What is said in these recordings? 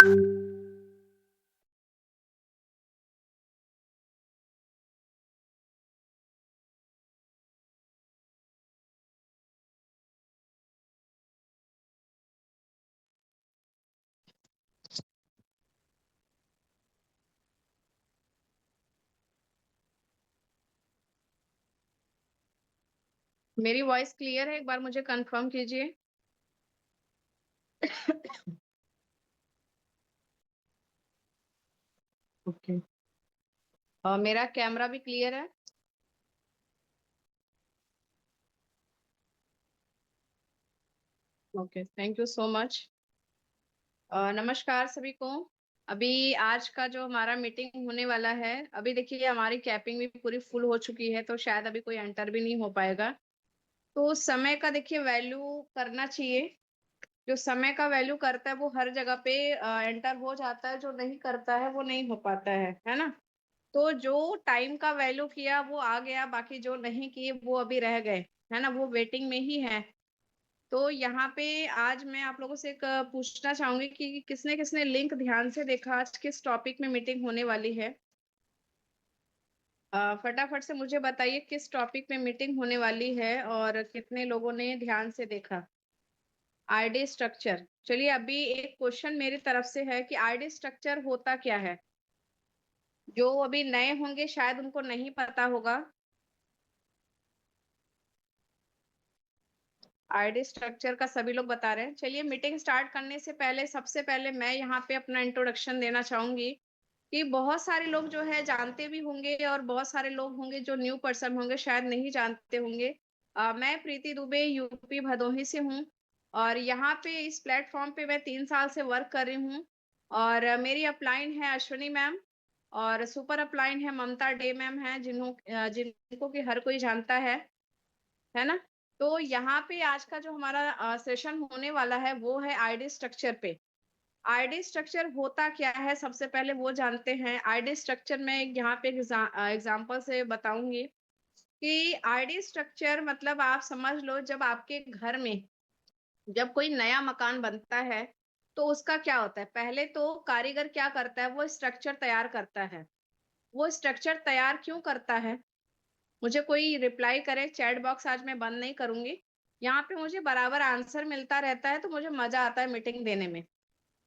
मेरी voice clear है? एक बार मुझे कंफर्म कीजिए। ओके। और मेरा कैमरा भी क्लियर है? Okay, thank you so much. नमस्कार सभी को। अभी आज का जो हमारा मीटिंग होने वाला है, अभी देखिए हमारी कैपिंग भी पूरी फुल हो चुकी है, तो शायद अभी कोई एंटर भी नहीं हो पाएगा। तो समय का देखिए वैल्यू करना चाहिए। जो समय का वैल्यू करता है वो हर जगह पे एंटर हो जाता है, जो नहीं करता है वो नहीं हो पाता है ना। तो जो टाइम का वैल्यू किया वो आ गया, बाकी जो नहीं किए वो अभी रह गए, है ना, वो वेटिंग में ही है। तो यहाँ पे आज मैं आप लोगों से एक पूछना चाहूंगी कि किसने किसने लिंक ध्यान से देखा, आज किस टॉपिक में मीटिंग होने वाली है। फटाफट से मुझे बताइए किस टॉपिक में मीटिंग होने वाली है और कितने लोगों ने ध्यान से देखा। ID structure. चलिए, अभी एक क्वेश्चन मेरी तरफ से है कि आईडी स्ट्रक्चर होता क्या है। जो अभी नए होंगे शायद उनको नहीं पता होगा। आईडी स्ट्रक्चर का सभी लोग बता रहे हैं। चलिए, मीटिंग स्टार्ट करने से पहले सबसे पहले मैं यहाँ पे अपना इंट्रोडक्शन देना चाहूंगी कि बहुत सारे लोग जो है जानते भी होंगे और बहुत सारे लोग होंगे जो न्यू पर्सन होंगे शायद नहीं जानते होंगे। मैं प्रीति दुबे यूपी भदोही से हूँ और यहाँ पे इस प्लेटफॉर्म पे मैं 3 साल से वर्क कर रही हूँ। और मेरी अपलाइन है अश्विनी मैम और सुपर अपलाइन है ममता डे मैम है, जिनको कि हर कोई जानता है ना। तो यहाँ पे आज का जो हमारा सेशन होने वाला है वो है आईडी स्ट्रक्चर पे। आईडी स्ट्रक्चर होता क्या है सबसे पहले वो जानते हैं। आईडी स्ट्रक्चर में यहाँ पे एग्जांपल से बताऊंगी कि आईडी स्ट्रक्चर मतलब आप समझ लो, जब आपके घर में जब कोई नया मकान बनता है तो उसका क्या होता है, पहले तो कारीगर क्या करता है, वो स्ट्रक्चर तैयार करता है। वो स्ट्रक्चर तैयार क्यों करता है, मुझे कोई रिप्लाई करे। चैट बॉक्स आज मैं बंद नहीं करूंगी, यहाँ पे मुझे बराबर आंसर मिलता रहता है तो मुझे मजा आता है मीटिंग देने में।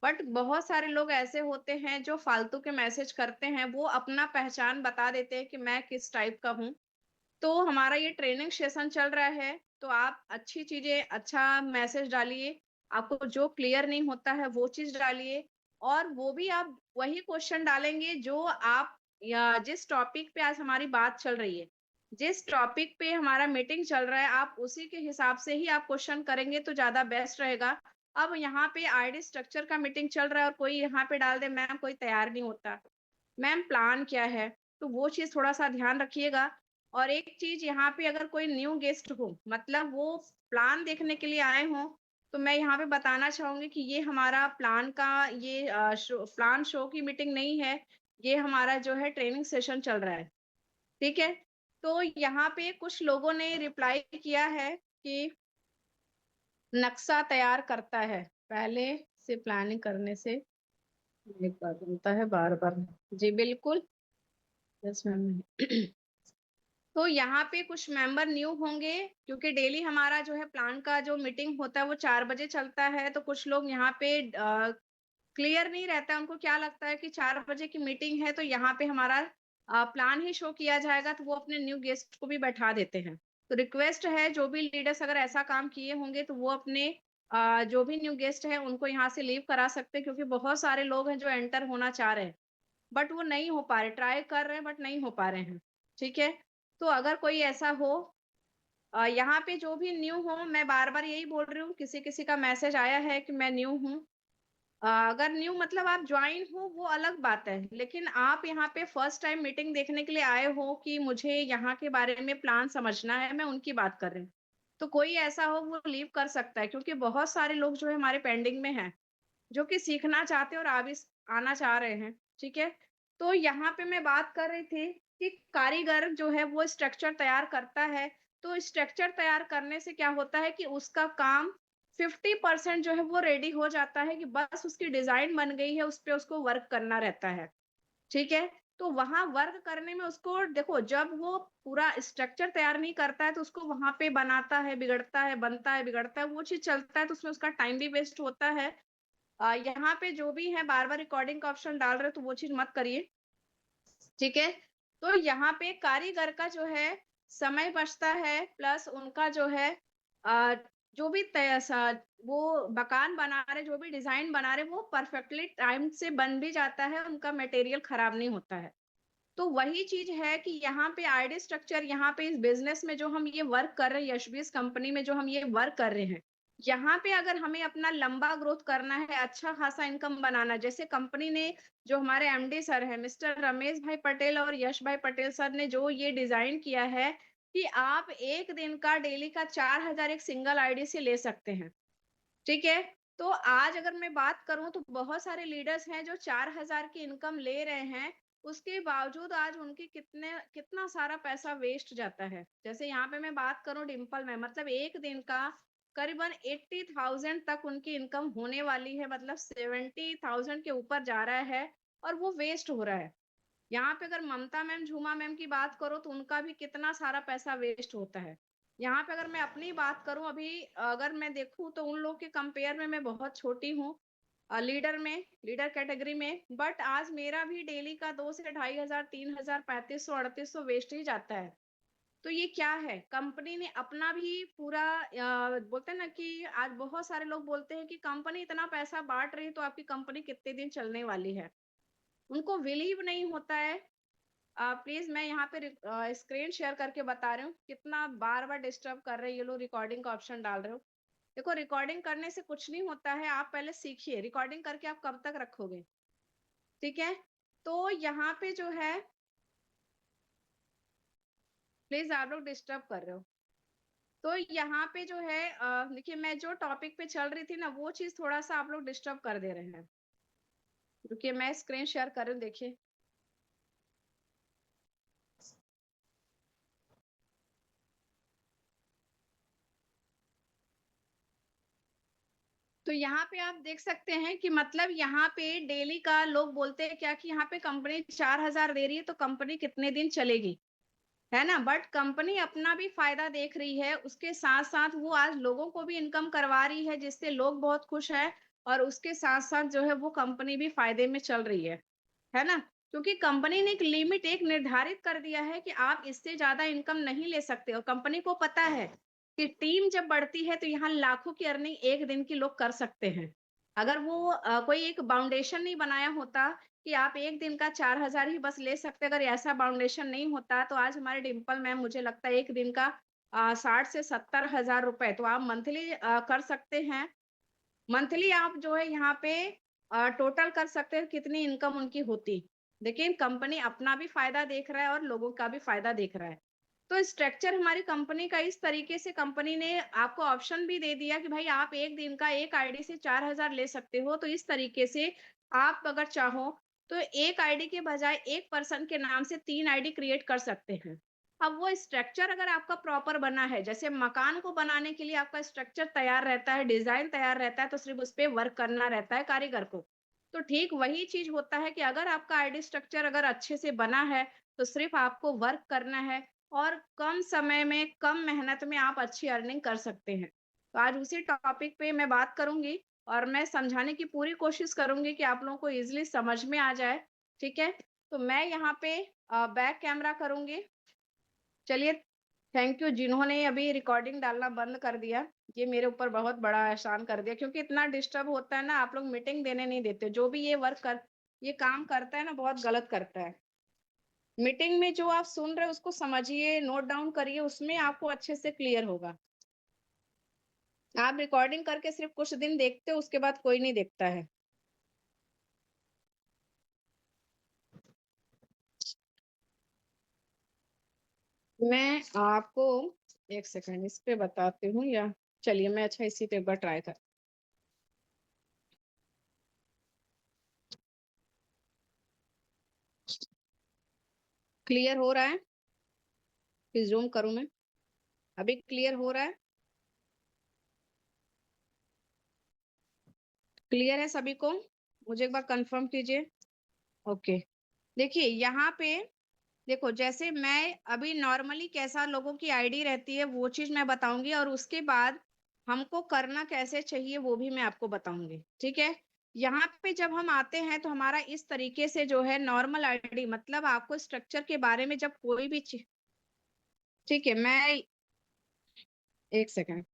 बट बहुत सारे लोग ऐसे होते हैं जो फालतू के मैसेज करते हैं, वो अपना पहचान बता देते हैं कि मैं किस टाइप का हूँ। तो हमारा ये ट्रेनिंग सेशन चल रहा है, तो आप अच्छी चीजें अच्छा मैसेज डालिए। आपको जो क्लियर नहीं होता है वो चीज डालिए। और वो भी आप वही क्वेश्चन डालेंगे जो आप, या जिस टॉपिक पे आज हमारी बात चल रही है, जिस टॉपिक पे हमारा मीटिंग चल रहा है, आप उसी के हिसाब से ही आप क्वेश्चन करेंगे तो ज्यादा बेस्ट रहेगा। अब यहाँ पे आईडी स्ट्रक्चर का मीटिंग चल रहा है और कोई यहाँ पे डाल दे मैम कोई तैयार नहीं होता, मैम प्लान क्या है, तो वो चीज थोड़ा सा ध्यान रखिएगा। और एक चीज यहाँ पे अगर कोई न्यू गेस्ट हो, मतलब वो प्लान देखने के लिए आए हो, तो मैं यहाँ पे बताना चाहूंगी कि ये हमारा प्लान का ये प्लान शो की मीटिंग नहीं है। ये हमारा जो है ट्रेनिंग सेशन चल रहा है। ठीक है। तो यहाँ पे कुछ लोगों ने रिप्लाई किया है कि नक्शा तैयार करता है पहले से प्लानिंग करने से। एक बार बनता है बार बार। जी बिल्कुल। Yes ma'am. तो यहाँ पे कुछ मेंबर न्यू होंगे, क्योंकि डेली हमारा जो है प्लान का जो मीटिंग होता है वो 4 बजे चलता है। तो कुछ लोग यहाँ पे क्लियर नहीं रहता है, उनको क्या लगता है कि 4 बजे की मीटिंग है तो यहाँ पे हमारा प्लान ही शो किया जाएगा, तो वो अपने न्यू गेस्ट को भी बैठा देते हैं। तो रिक्वेस्ट है, जो भी लीडर्स अगर ऐसा काम किए होंगे तो वो अपने जो भी न्यू गेस्ट है उनको यहाँ से लीव करा सकते हैं, क्योंकि बहुत सारे लोग हैं जो एंटर होना चाह रहे हैं बट वो नहीं हो पा रहे, ट्राई कर रहे हैं बट नहीं हो पा रहे हैं। ठीक है। तो अगर कोई ऐसा हो, यहाँ पे जो भी न्यू हो, मैं बार बार यही बोल रही हूँ, किसी किसी का मैसेज आया है कि मैं न्यू हूँ। अगर न्यू मतलब आप ज्वाइन हो वो अलग बात है, लेकिन आप यहाँ पे फर्स्ट टाइम मीटिंग देखने के लिए आए हो कि मुझे यहाँ के बारे में प्लान समझना है, मैं उनकी बात कर रही हूँ। तो कोई ऐसा हो वो लीव कर सकता है, क्योंकि बहुत सारे लोग जो है हमारे पेंडिंग में हैं, जो कि सीखना चाहते हैं और आना चाह रहे हैं। ठीक है। तो यहाँ पे मैं बात कर रही थी कि कारीगर जो है वो स्ट्रक्चर तैयार करता है। तो स्ट्रक्चर तैयार करने से क्या होता है कि उसका काम 50% जो है वो रेडी हो जाता है कि बस उसकी डिजाइन बन गई है, उस पे उसको वर्क करना रहता है। ठीक है? तो वहाँ वर्क करने में उसको देखो, जब वो पूरा स्ट्रक्चर तैयार नहीं करता है तो उसको वहाँ पे बनाता है, बिगड़ता है, बनता है, बिगड़ता है, वो चीज़ चलता है तो उसमें उसका टाइम भी वेस्ट होता है। यहाँ पे जो भी है बार-बार रिकॉर्डिंग का ऑप्शन डाल रहे हो तो वो चीज़ मत करिए। ठीक है? तो यहाँ पे कारीगर का जो है समय बचता है, प्लस उनका जो है अ, जो भी तय सा वो मकान बना रहे, जो भी डिज़ाइन बना रहे, वो परफेक्टली टाइम से बन भी जाता है, उनका मटेरियल खराब नहीं होता है। तो वही चीज़ है कि यहाँ पे आईडी स्ट्रक्चर, यहाँ पे इस बिज़नेस में जो हम ये वर्क कर रहे हैं, यशबीस कंपनी में जो हम ये वर्क कर रहे हैं, यहाँ पे अगर हमें अपना लंबा ग्रोथ करना है, अच्छा खासा इनकम बनाना है, जैसे कंपनी ने, जो हमारे एमडी सर हैं, मिस्टर रमेश भाई पटेल और यश भाई पटेल सर ने जो ये डिज़ाइन किया है कि आप 1 दिन का डेली का 4000 एक सिंगल आईडी से ले सकते हैं। ठीक है? तो आज अगर मैं बात करूँ तो बहुत सारे लीडर्स हैं जो 4000 की इनकम ले रहे हैं, उसके बावजूद आज उनकी कितना सारा पैसा वेस्ट जाता है। जैसे यहाँ पे मैं बात करूँ डिंपल में, मतलब 1 दिन का करीबन 80,000 तक उनकी इनकम होने वाली है, मतलब 70,000 के ऊपर जा रहा है और वो वेस्ट हो रहा है। यहाँ पे अगर ममता मैम, झूमा मैम की बात करो तो उनका भी कितना सारा पैसा वेस्ट होता है। यहाँ पे अगर मैं अपनी बात करूँ, अभी अगर मैं देखूँ तो उन लोग के कंपेयर में मैं बहुत छोटी हूँ लीडर कैटेगरी में, बट आज मेरा भी डेली का 2 से 2500, 3000, 3500, 3800 वेस्ट ही जाता है। तो ये क्या है? कंपनी ने अपना भी पूरा बोलते हैं ना कि आज बहुत सारे लोग बोलते हैं कि कंपनी इतना पैसा बाँट रही है तो आपकी कंपनी कितने दिन चलने वाली है। उनको बिलीव नहीं होता है। प्लीज़ मैं यहाँ पे स्क्रीन शेयर करके बता रही हूँ, कितना बार-बार डिस्टर्ब कर रहे हैं ये लोग, रिकॉर्डिंग का ऑप्शन डाल रहे हो। देखो, रिकॉर्डिंग करने से कुछ नहीं होता है, आप पहले सीखिए, रिकॉर्डिंग करके आप कब तक रखोगे, ठीक है? तो यहाँ पे जो है, प्लीज़ आप लोग डिस्टर्ब कर रहे हो। तो यहाँ पे जो है देखिए, मैं जो टॉपिक पे चल रही थी ना, वो चीज़ थोड़ा-सा आप लोग डिस्टर्ब कर दे रहे हैं। रुकिए, मैं स्क्रीन शेयर कर रही हूँ, देखिए। तो यहाँ पे आप देख सकते हैं कि मतलब यहाँ पे डेली का लोग बोलते हैं क्या कि यहाँ पे कंपनी 4000 दे रही है तो कंपनी कितने दिन चलेगी, है ना? बट कंपनी अपना भी फायदा देख रही है, उसके साथ साथ वो आज लोगों को भी इनकम करवा रही है जिससे लोग बहुत खुश हैं, और उसके साथ साथ जो है वो कंपनी भी फायदे में चल रही है ना? क्योंकि कंपनी ने एक लिमिट एक निर्धारित कर दिया है कि आप इससे ज़्यादा इनकम नहीं ले सकते, और कंपनी को पता है कि टीम जब बढ़ती है तो यहाँ लाखों की अर्निंग एक दिन की लोग कर सकते हैं। अगर वो कोई एक बाउंडेशन नहीं बनाया होता कि आप एक दिन का 4000 ही बस ले सकते, अगर ऐसा बाउंडेशन नहीं होता तो आज हमारे डिंपल मैम, मुझे लगता है एक दिन का 60 से 70,000 रुपए तो आप मंथली कर सकते हैं। मंथली आप जो है यहाँ पे टोटल कर सकते हैं कितनी इनकम उनकी होती। देखिए, कंपनी अपना भी फ़ायदा देख रहा है और लोगों का भी फ़ायदा देख रहा है। तो स्ट्रक्चर हमारी कंपनी का इस तरीके से, कंपनी ने आपको ऑप्शन भी दे दिया कि भाई आप 1 दिन का 1 आईडी से 4000 ले सकते हो। तो इस तरीके से आप अगर चाहो तो 1 आईडी के बजाय 1 पर्सन के नाम से 3 आईडी क्रिएट कर सकते हैं। अब वो स्ट्रक्चर अगर आपका प्रॉपर बना है, जैसे मकान को बनाने के लिए आपका स्ट्रक्चर तैयार रहता है, डिज़ाइन तैयार रहता है, तो सिर्फ़ उस पे वर्क करना रहता है कारीगर को। तो ठीक वही चीज़ होता है कि अगर आपका आईडी स्ट्रक्चर अगर अच्छे से बना है, तो सिर्फ़ आपको वर्क करना है और कम समय में, कम मेहनत में आप अच्छी अर्निंग कर सकते हैं। तो आज उसी टॉपिक पे मैं बात करूँगी और मैं समझाने की पूरी कोशिश करूँगी कि आप लोगों को ईज़िली समझ में आ जाए, ठीक है? तो मैं यहाँ पे बैक कैमरा करूँगी। चलिए, थैंक यू जिन्होंने अभी रिकॉर्डिंग डालना बंद कर दिया। ये मेरे ऊपर बहुत बड़ा एहसान कर दिया, क्योंकि इतना डिस्टर्ब होता है ना, आप लोग मीटिंग देने नहीं देते। जो भी ये काम करता है ना, बहुत गलत करता है। मीटिंग में जो आप सुन रहे हो उसको समझिए, नोट डाउन करिए, उसमें आपको अच्छे से क्लियर होगा। आप रिकॉर्डिंग करके सिर्फ़ कुछ दिन देखते हो, उसके बाद कोई नहीं देखता है। मैं आपको 1 सेकंड इस पे बताती हूँ, या चलिए मैं अच्छा इसी पे एक बार ट्राई कर, क्लियर हो रहा है? फिर ज़ूम करूँ मैं? अभी क्लियर हो रहा है? क्लियर है सभी को? मुझे एक बार कंफर्म कीजिए। ओके। देखिए यहाँ पे, देखो जैसे मैं अभी नॉर्मली कैसा लोगों की आईडी रहती है वो चीज मैं बताऊंगी, और उसके बाद हमको करना कैसे चाहिए वो भी मैं आपको बताऊंगी, ठीक है। यहाँ पे जब हम आते हैं तो हमारा इस तरीके से जो है नॉर्मल आईडी, मतलब आपको स्ट्रक्चर के बारे में जब कोई भी चीज, ठीक है, मैं एक सेकंड।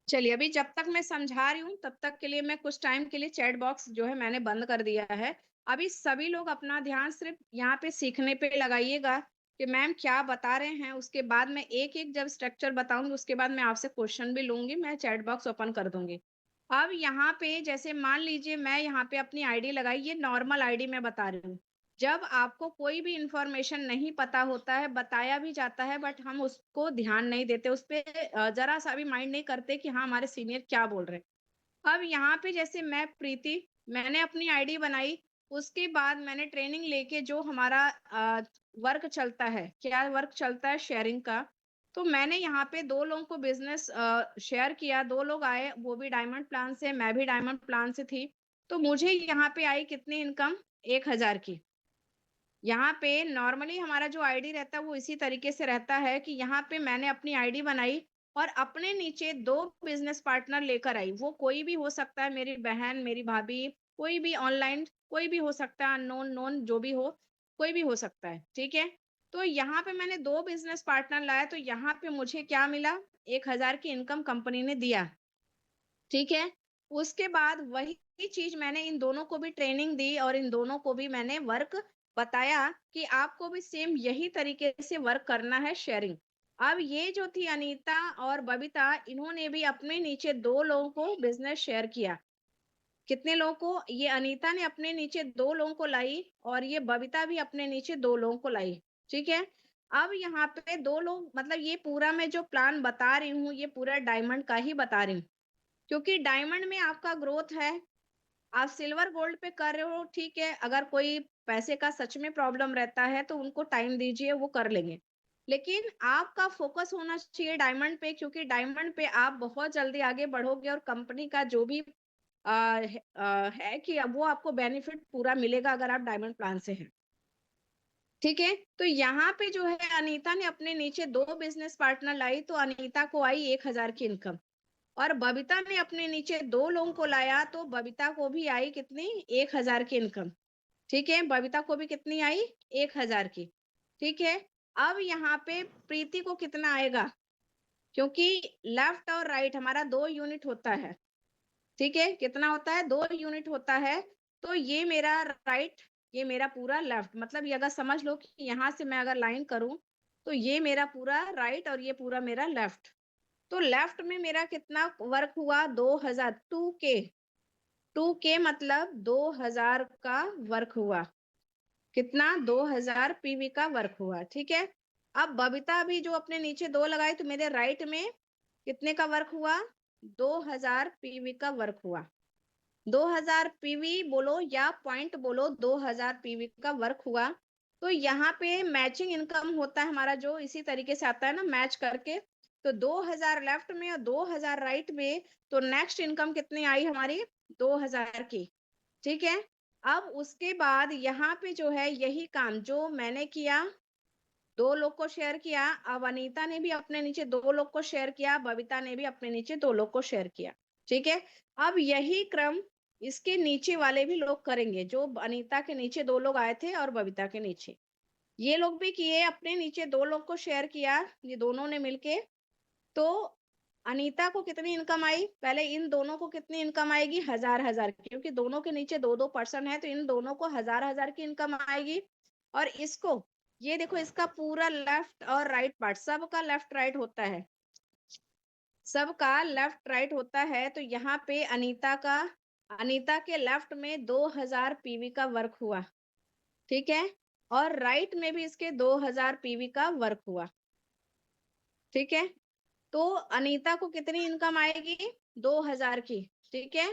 चलिए, अभी जब तक मैं समझा रही हूँ तब तक के लिए मैं कुछ टाइम के लिए चैट बॉक्स जो है मैंने बंद कर दिया है। अभी सभी लोग अपना ध्यान सिर्फ यहाँ पे सीखने पे लगाइएगा कि मैम क्या बता रहे हैं। उसके बाद मैं एक एक जब स्ट्रक्चर बताऊंगी उसके बाद मैं आपसे क्वेश्चन भी लूंगी, मैं चैट बॉक्स ओपन कर दूंगी। अब यहाँ पे जैसे मान लीजिए मैं यहाँ पे अपनी आईडी लगाई, ये नॉर्मल आईडी मैं बता रही हूँ। जब आपको कोई भी इंफॉर्मेशन नहीं पता होता है, बताया भी जाता है बट हम उसको ध्यान नहीं देते, उस पे जरा सा भी माइंड नहीं करते कि हाँ हमारे सीनियर क्या बोल रहे हैं। अब यहाँ पे जैसे मैं प्रीति, मैंने अपनी आईडी बनाई, उसके बाद मैंने ट्रेनिंग लेके जो हमारा वर्क चलता है, क्या वर्क चलता है, शेयरिंग का। तो मैंने यहाँ पे दो लोगों को बिजनेस शेयर किया, दो लोग आए, वो भी डायमंड प्लान से, मैं भी डायमंड प्लान से थी। तो मुझे यहाँ पे आई कितनी इनकम, 1,000 की। यहाँ पे नॉर्मली हमारा जो आईडी रहता है वो इसी तरीके से रहता है कि यहाँ पे मैंने अपनी आईडी बनाई और अपने नीचे दो बिजनेस पार्टनर लेकर आई। वो कोई भी हो सकता है, मेरी बहन, मेरी भाभी, कोई भी ऑनलाइन, कोई भी हो सकता है, अननोन नोन जो भी हो, कोई भी हो सकता है, ठीक है। तो यहाँ पे मैंने दो बिजनेस पार्टनर लाया, तो यहाँ पे मुझे क्या मिला, 1,000 की इनकम कंपनी ने दिया, ठीक है। उसके बाद वही चीज मैंने इन दोनों को भी ट्रेनिंग दी और इन दोनों को भी मैंने वर्क बताया कि आपको भी सेम यही तरीके से वर्क करना है, शेयरिंग। अब ये जो थी अनीता और बबीता, इन्होंने भी अपने नीचे दो लोगों को बिजनेस शेयर किया। कितने लोगों को, ये अनीता ने अपने नीचे दो लोगों को लाई और ये बबीता भी अपने नीचे दो लोगों को लाई, ठीक है। अब यहाँ पे दो लोग, मतलब ये पूरा मैं जो प्लान बता रही हूँ ये पूरा डायमंड का ही बता रही हूँ, क्योंकि डायमंड में आपका ग्रोथ है। आप सिल्वर गोल्ड पे कर रहे हो, ठीक है, अगर कोई पैसे का सच में प्रॉब्लम रहता है तो उनको टाइम दीजिए, वो कर लेंगे। लेकिन आपका फोकस होना चाहिए डायमंड पे, क्योंकि डायमंड पे आप बहुत जल्दी आगे बढ़ोगे और कंपनी का जो भी है कि अब वो आपको बेनिफिट पूरा मिलेगा अगर आप डायमंड प्लान से हैं, ठीक है। तो यहाँ पे जो है अनीता ने अपने नीचे दो बिजनेस पार्टनर लाई, तो अनीता को आई 1,000 की इनकम। और बबीता ने अपने नीचे दो लोगों को लाया, तो बबीता को भी आई कितनी, 1,000 की इनकम, ठीक है। बबीता को भी कितनी आई, 1,000 की, ठीक है। अब यहाँ पे प्रीति को कितना आएगा, क्योंकि लेफ्ट और राइट हमारा 2 यूनिट होता है, ठीक है। कितना होता है, 2 यूनिट होता है। तो ये मेरा राइट, ये मेरा पूरा लेफ्ट, मतलब ये अगर समझ लो कि यहाँ से मैं अगर लाइन करूं तो ये मेरा पूरा राइट और ये पूरा मेरा लेफ्ट। तो लेफ्ट में मेरा कितना वर्क हुआ, 2,000, 2K, 2K मतलब 2,000 का वर्क हुआ। कितना, 2,000 पीवी का वर्क हुआ, ठीक है। अब बबीता भी जो अपने नीचे दो लगाए, तो मेरे राइट में कितने का वर्क हुआ, 2,000 पीवी का वर्क हुआ। 2,000 पीवी बोलो या पॉइंट बोलो, 2,000 पीवी का वर्क हुआ। तो यहाँ पे मैचिंग इनकम होता है हमारा, जो इसी तरीके से आता है ना, मैच करके। तो 2,000 लेफ्ट में और 2,000 राइट में, तो नेक्स्ट इनकम कितनी आई हमारी, 2,000 की, ठीक है। अब उसके बाद यहाँ पे जो है यही काम जो मैंने किया, दो लोग को शेयर किया। अब अनीता ने भी अपने नीचे दो लोग को शेयर किया, बबीता ने भी अपने नीचे दो लोग को शेयर किया, ठीक है। अब यही क्रम इसके नीचे वाले भी लोग करेंगे, जो अनीता के नीचे दो लोग आए थे और बबीता के नीचे, ये लोग भी किए, अपने नीचे दो लोग को शेयर किया, ये दोनों ने मिलके। तो अनीता को कितनी इनकम आई, पहले इन दोनों को कितनी इनकम आएगी, 1,000 की, क्योंकि दोनों के नीचे दो दो पर्सन है, तो इन दोनों को 1,000 की इनकम आएगी। और इसको, ये देखो, इसका पूरा लेफ्ट और राइट पार्ट, सबका लेफ्ट राइट होता है, सबका लेफ्ट राइट होता है। तो यहाँ पे अनीता का, अनीता के लेफ्ट में 2,000 पीवी का वर्क हुआ, ठीक है। और राइट में भी इसके 2,000 पीवी का वर्क हुआ, ठीक है। तो अनीता को कितनी इनकम आएगी, 2,000 की, ठीक है।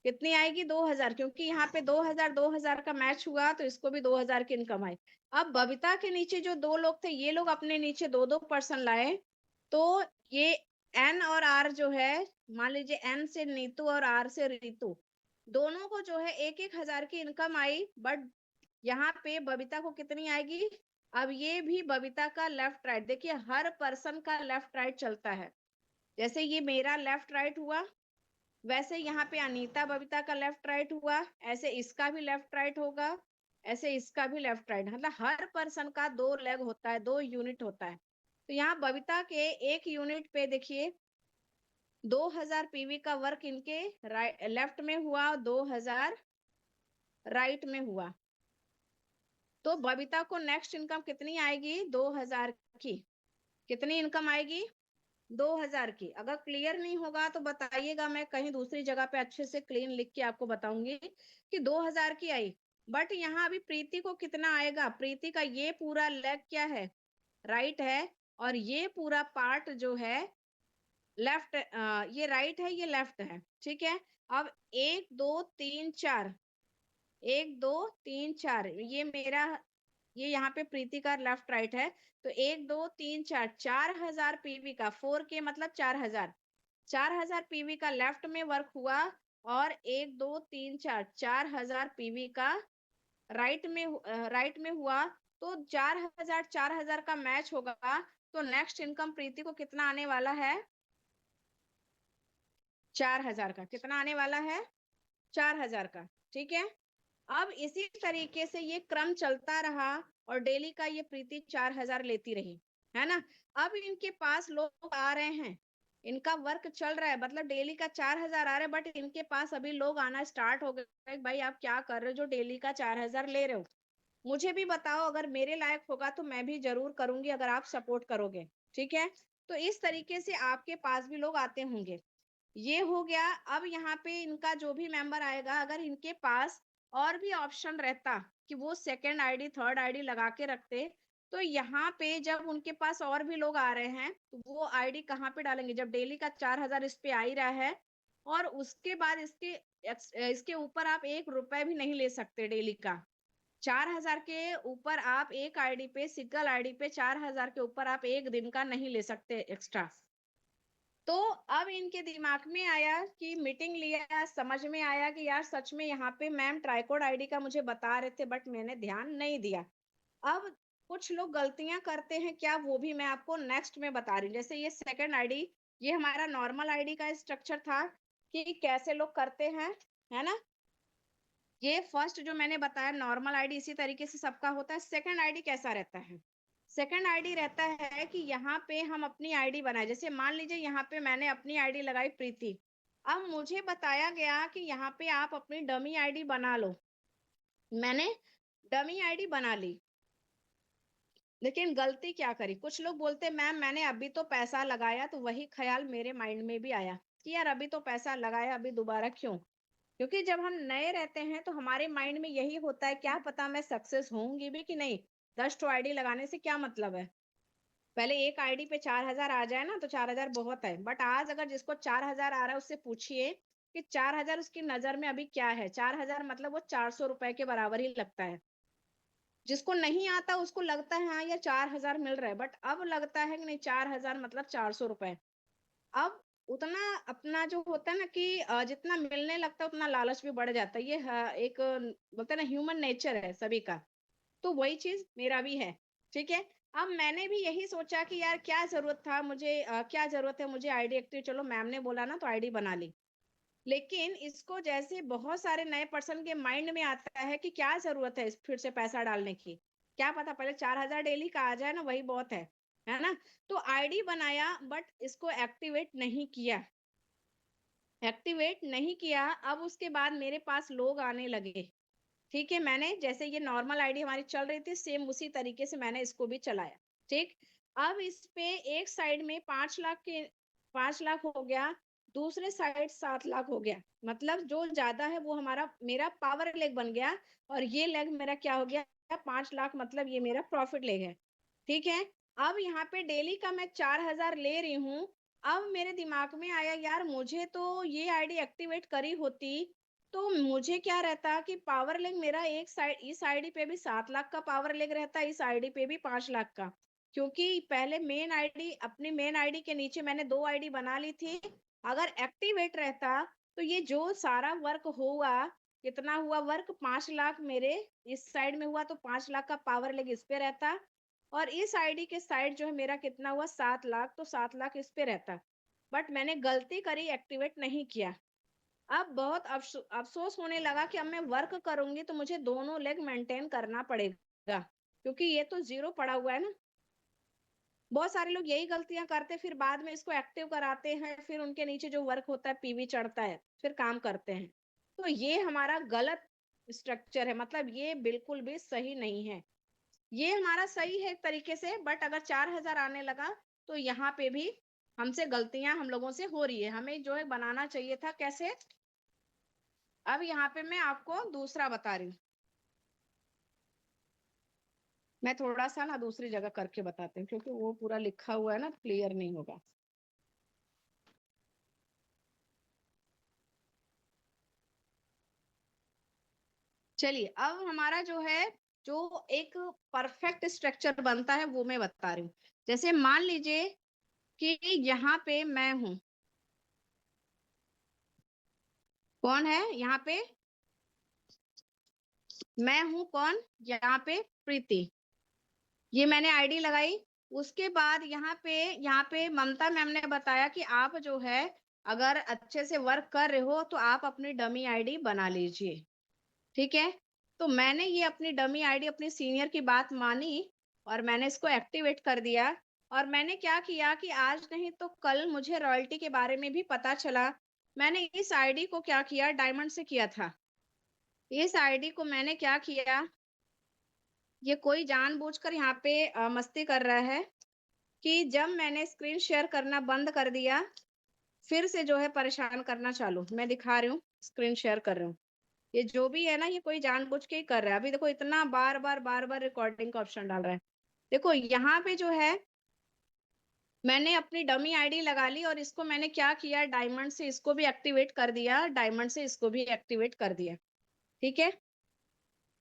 कितनी आएगी 2000, क्योंकि यहाँ पे 2000 का मैच हुआ तो इसको भी 2000 की इनकम आई। अब बबीता के नीचे जो 2 लोग थे, ये लोग अपने नीचे 2-2 पर्सन लाए, तो ये एन और आर जो है, मान लीजिए एन से नीतू और आर से रितु, दोनों को जो है 1-1 हजार की इनकम आई। बट यहाँ पे बबीता को कितनी आएगी? अब ये भी बबीता का लेफ्ट राइट, देखिए हर पर्सन का लेफ्ट राइट चलता है। जैसे ये मेरा लेफ्ट राइट हुआ, वैसे यहाँ पे अनीता बबीता का लेफ्ट राइट हुआ, ऐसे इसका भी लेफ्ट राइट होगा, ऐसे इसका भी लेफ्ट राइट, मतलब हर पर्सन का 2 लेग होता है, 2 यूनिट होता है। तो यहाँ बबीता के 1 यूनिट पे देखिए 2000 पीवी का वर्क इनके राइट लेफ्ट में हुआ, 2000 राइट में हुआ। तो बबीता को नेक्स्ट इनकम कितनी आएगी? 2000 की। कितनी इनकम आएगी? 2000 की। अगर क्लियर नहीं होगा तो बताइएगा, मैं कहीं दूसरी जगह पे अच्छे से क्लीन लिख के आपको बताऊंगी कि 2000 की आई। बट यहाँ अभी प्रीति को कितना आएगा? प्रीति का ये पूरा लेग क्या है? राइट है, और ये पूरा पार्ट जो है लेफ्ट, ये राइट है, ये लेफ्ट है, ठीक है। अब 1 2 3 4, 1 2 3 4, ये मेरा, ये यहाँ पे प्रीति का लेफ्ट राइट है। तो 1 2 3 4, 4000 पीवी का, 4K मतलब 4000, 4000 पीवी का लेफ्ट में वर्क हुआ, और 1 2 3 4, 4000 पीवी का राइट में हुआ। तो 4000 का मैच होगा। तो नेक्स्ट इनकम प्रीति को कितना आने वाला है? 4000 का। कितना आने वाला है? 4000 का, ठीक है। अब इसी तरीके से ये क्रम चलता रहा, और डेली का ये प्रीति 4000 लेती रही, है ना। अब इनके पास लोग आ रहे हैं, इनका वर्क चल रहा है, मतलब डेली का 4000 आ रहा है, बट इनके पास अभी लोग आना स्टार्ट हो गए। भाई आप क्या कर रहे हो जो डेली का 4000 ले रहे हो? मुझे भी बताओ, अगर मेरे लायक होगा तो मैं भी जरूर करूंगी, अगर आप सपोर्ट करोगे, ठीक है। तो इस तरीके से आपके पास भी लोग आते होंगे। ये हो गया। अब यहाँ पे इनका जो भी मेंबर आएगा, अगर इनके पास और भी ऑप्शन रहता कि वो सेकंड आईडी थर्ड आईडी लगा के रखते, तो यहाँ पे जब उनके पास और भी लोग आ रहे हैं तो वो आईडी कहाँ पे डालेंगे? जब डेली का 4000 इस पे आ ही रहा है, और उसके बाद इसके इसके ऊपर आप 1 रुपए भी नहीं ले सकते डेली का। 4000 के ऊपर आप एक आईडी पे, सिंगल आईडी पे 4000 के ऊपर आप एक दिन का नहीं ले सकते एक्स्ट्रा। तो अब इनके दिमाग में आया कि मीटिंग लिया, समझ में आया कि यार सच में यहाँ पे मैम ट्राइकोड आईडी का मुझे बता रहे थे, बट मैंने ध्यान नहीं दिया। अब कुछ लोग गलतियां करते हैं क्या, वो भी मैं आपको नेक्स्ट में बता रही हूँ। जैसे ये सेकंड आईडी, ये हमारा नॉर्मल आईडी का स्ट्रक्चर था कि कैसे लोग करते हैं, है ना। ये फर्स्ट जो मैंने बताया नॉर्मल आईडी, इसी तरीके से सबका होता है। सेकंड आईडी कैसा रहता है? सेकंड आईडी रहता है कि यहाँ पे हम अपनी आईडी बनाए। जैसे मान लीजिए यहाँ पे मैंने अपनी आईडी लगाई प्रीति, अब मुझे बताया गया कि यहाँ पे आप अपनी डमी आईडी बना लो। मैंने डमी आईडी बना ली, लेकिन गलती क्या करी? कुछ लोग बोलते मैम मैंने अभी तो पैसा लगाया, तो वही ख्याल मेरे माइंड में भी आया कि यार अभी तो पैसा लगाया, अभी दोबारा क्यों? क्योंकि जब हम नए रहते हैं तो हमारे माइंड में यही होता है, क्या पता मैं सक्सेस होंगी भी कि नहीं, 10 तो आईडी लगाने से क्या मतलब है। पहले एक आईडी पे 4000 आ जाए ना तो 4000 बहुत है। बट आज अगर जिसको 4000 आ रहा है उससे पूछिए कि 4000 उसकी नजर में अभी क्या है। 4000 मतलब वो 400 रुपए के बराबर ही लगता है। जिसको नहीं आता उसको लगता है हाँ यार 4000 मिल रहा है, बट अब लगता है कि नहीं, 4000 मतलब 400 रुपए। अब उतना अपना जो होता है ना कि जितना मिलने लगता है उतना लालच भी बढ़ जाता है। ये एक बोलते हैं ना, ह्यूमन नेचर है सभी का। तो वही चीज मेरा भी है, ठीक है। अब मैंने भी यही सोचा कि यार क्या जरूरत था मुझे, क्या जरूरत है मुझे आईडी एक्टिव, चलो मैम ने बोला ना तो आईडी बना ली। लेकिन इसको जैसे बहुत सारे नए पर्सन के माइंड में आता है कि क्या जरूरत है फिर से पैसा डालने की, क्या पता पहले 4000 डेली का आ जाए ना, वही बहुत है ना। तो आईडी बनाया बट इसको एक्टिवेट नहीं किया, एक्टिवेट नहीं किया। अब उसके बाद मेरे पास लोग आने लगे, ठीक है। मैंने जैसे ये नॉर्मल आईडी हमारी चल रही थी, सेम उसी तरीके से मैंने इसको भी चलाया, ठीक। अब इस पे एक साइड में 5 लाख के 5 लाख हो गया, दूसरे साइड 7 लाख हो गया। मतलब जो ज्यादा है वो हमारा मेरा पावर लेग बन गया, और ये लेग मेरा क्या हो गया? 5 लाख, मतलब ये मेरा प्रॉफिट लेग है, ठीक है। अब यहाँ पे डेली का मैं 4000 ले रही हूँ। अब मेरे दिमाग में आया यार मुझे तो ये आईडी एक्टिवेट करी होती तो मुझे क्या रहता कि पावर लिंक मेरा एक साइड, इस आईडी पे भी 7 लाख का पावर लिंक रहता, इस आईडी पे भी 5 लाख का, क्योंकि पहले मेन आईडी, अपनी मेन आईडी के नीचे मैंने 2 आईडी बना ली थी। अगर एक्टिवेट रहता तो ये जो सारा वर्क हुआ, कितना हुआ वर्क, 5 लाख मेरे इस साइड में हुआ, तो 5 लाख का पावर लिंक इस पे रहता, और इस आईडी के साइड जो है मेरा कितना हुआ 7 लाख, तो 7 लाख इस पे रहता। बट मैंने गलती करी, एक्टिवेट नहीं किया। अब बहुत अफसोस होने लगा कि अब मैं वर्क करूंगी तो मुझे दोनों लेग मेंटेन करना पड़ेगा, क्योंकि ये तो जीरो पड़ा हुआ है ना। बहुत सारे लोग यही गलतियां करते, फिर बाद में इसको एक्टिव कराते हैं, फिर उनके नीचे जो वर्क होता है पीवी चढ़ता है, फिर काम करते हैं। तो ये हमारा गलत स्ट्रक्चर है, मतलब ये बिल्कुल भी सही नहीं है। ये हमारा सही है एक तरीके से, बट अगर 4,000 आने लगा तो यहाँ पे भी हमसे गलतियां हम लोगों से हो रही है, हमें जो है बनाना चाहिए था कैसे। अब यहाँ पे मैं आपको दूसरा बता रही हूँ, मैं थोड़ा सा ना दूसरी जगह करके बताती हूँ, क्योंकि वो पूरा लिखा हुआ है ना, क्लियर नहीं होगा। चलिए, अब हमारा जो है, जो एक परफेक्ट स्ट्रक्चर बनता है वो मैं बता रही हूँ। जैसे मान लीजिए कि यहाँ पे मैं हूँ, कौन है यहाँ पे, मैं हूँ कौन यहाँ पे, प्रीति। ये मैंने आईडी लगाई। उसके बाद यहाँ पे ममता मैम ने बताया कि आप जो है अगर अच्छे से वर्क कर रहे हो तो आप अपनी डमी आईडी बना लीजिए। ठीक है, तो मैंने ये अपनी डमी आईडी, अपनी सीनियर की बात मानी और मैंने इसको एक्टिवेट कर दिया। और मैंने क्या किया कि आज नहीं तो कल मुझे रॉयल्टी के बारे में भी पता चला। मैंने इस आईडी को क्या किया, डायमंड से किया था। इस आईडी को मैंने क्या किया, ये कोई जानबूझकर यहाँ पे मस्ती कर रहा है कि जब मैंने स्क्रीन शेयर करना बंद कर दिया, फिर से जो है परेशान करना चालू। मैं दिखा रही हूँ, स्क्रीन शेयर कर रही हूँ। ये जो भी है ना, ये कोई जानबूझ के ही कर रहा है। अभी देखो, इतना बार बार रिकॉर्डिंग का ऑप्शन डाल रहा है। देखो यहाँ पे जो है, मैंने अपनी डमी आईडी लगा ली और इसको मैंने क्या किया, डायमंड से इसको भी एक्टिवेट कर दिया, डायमंड से इसको भी एक्टिवेट कर दिया। ठीक है,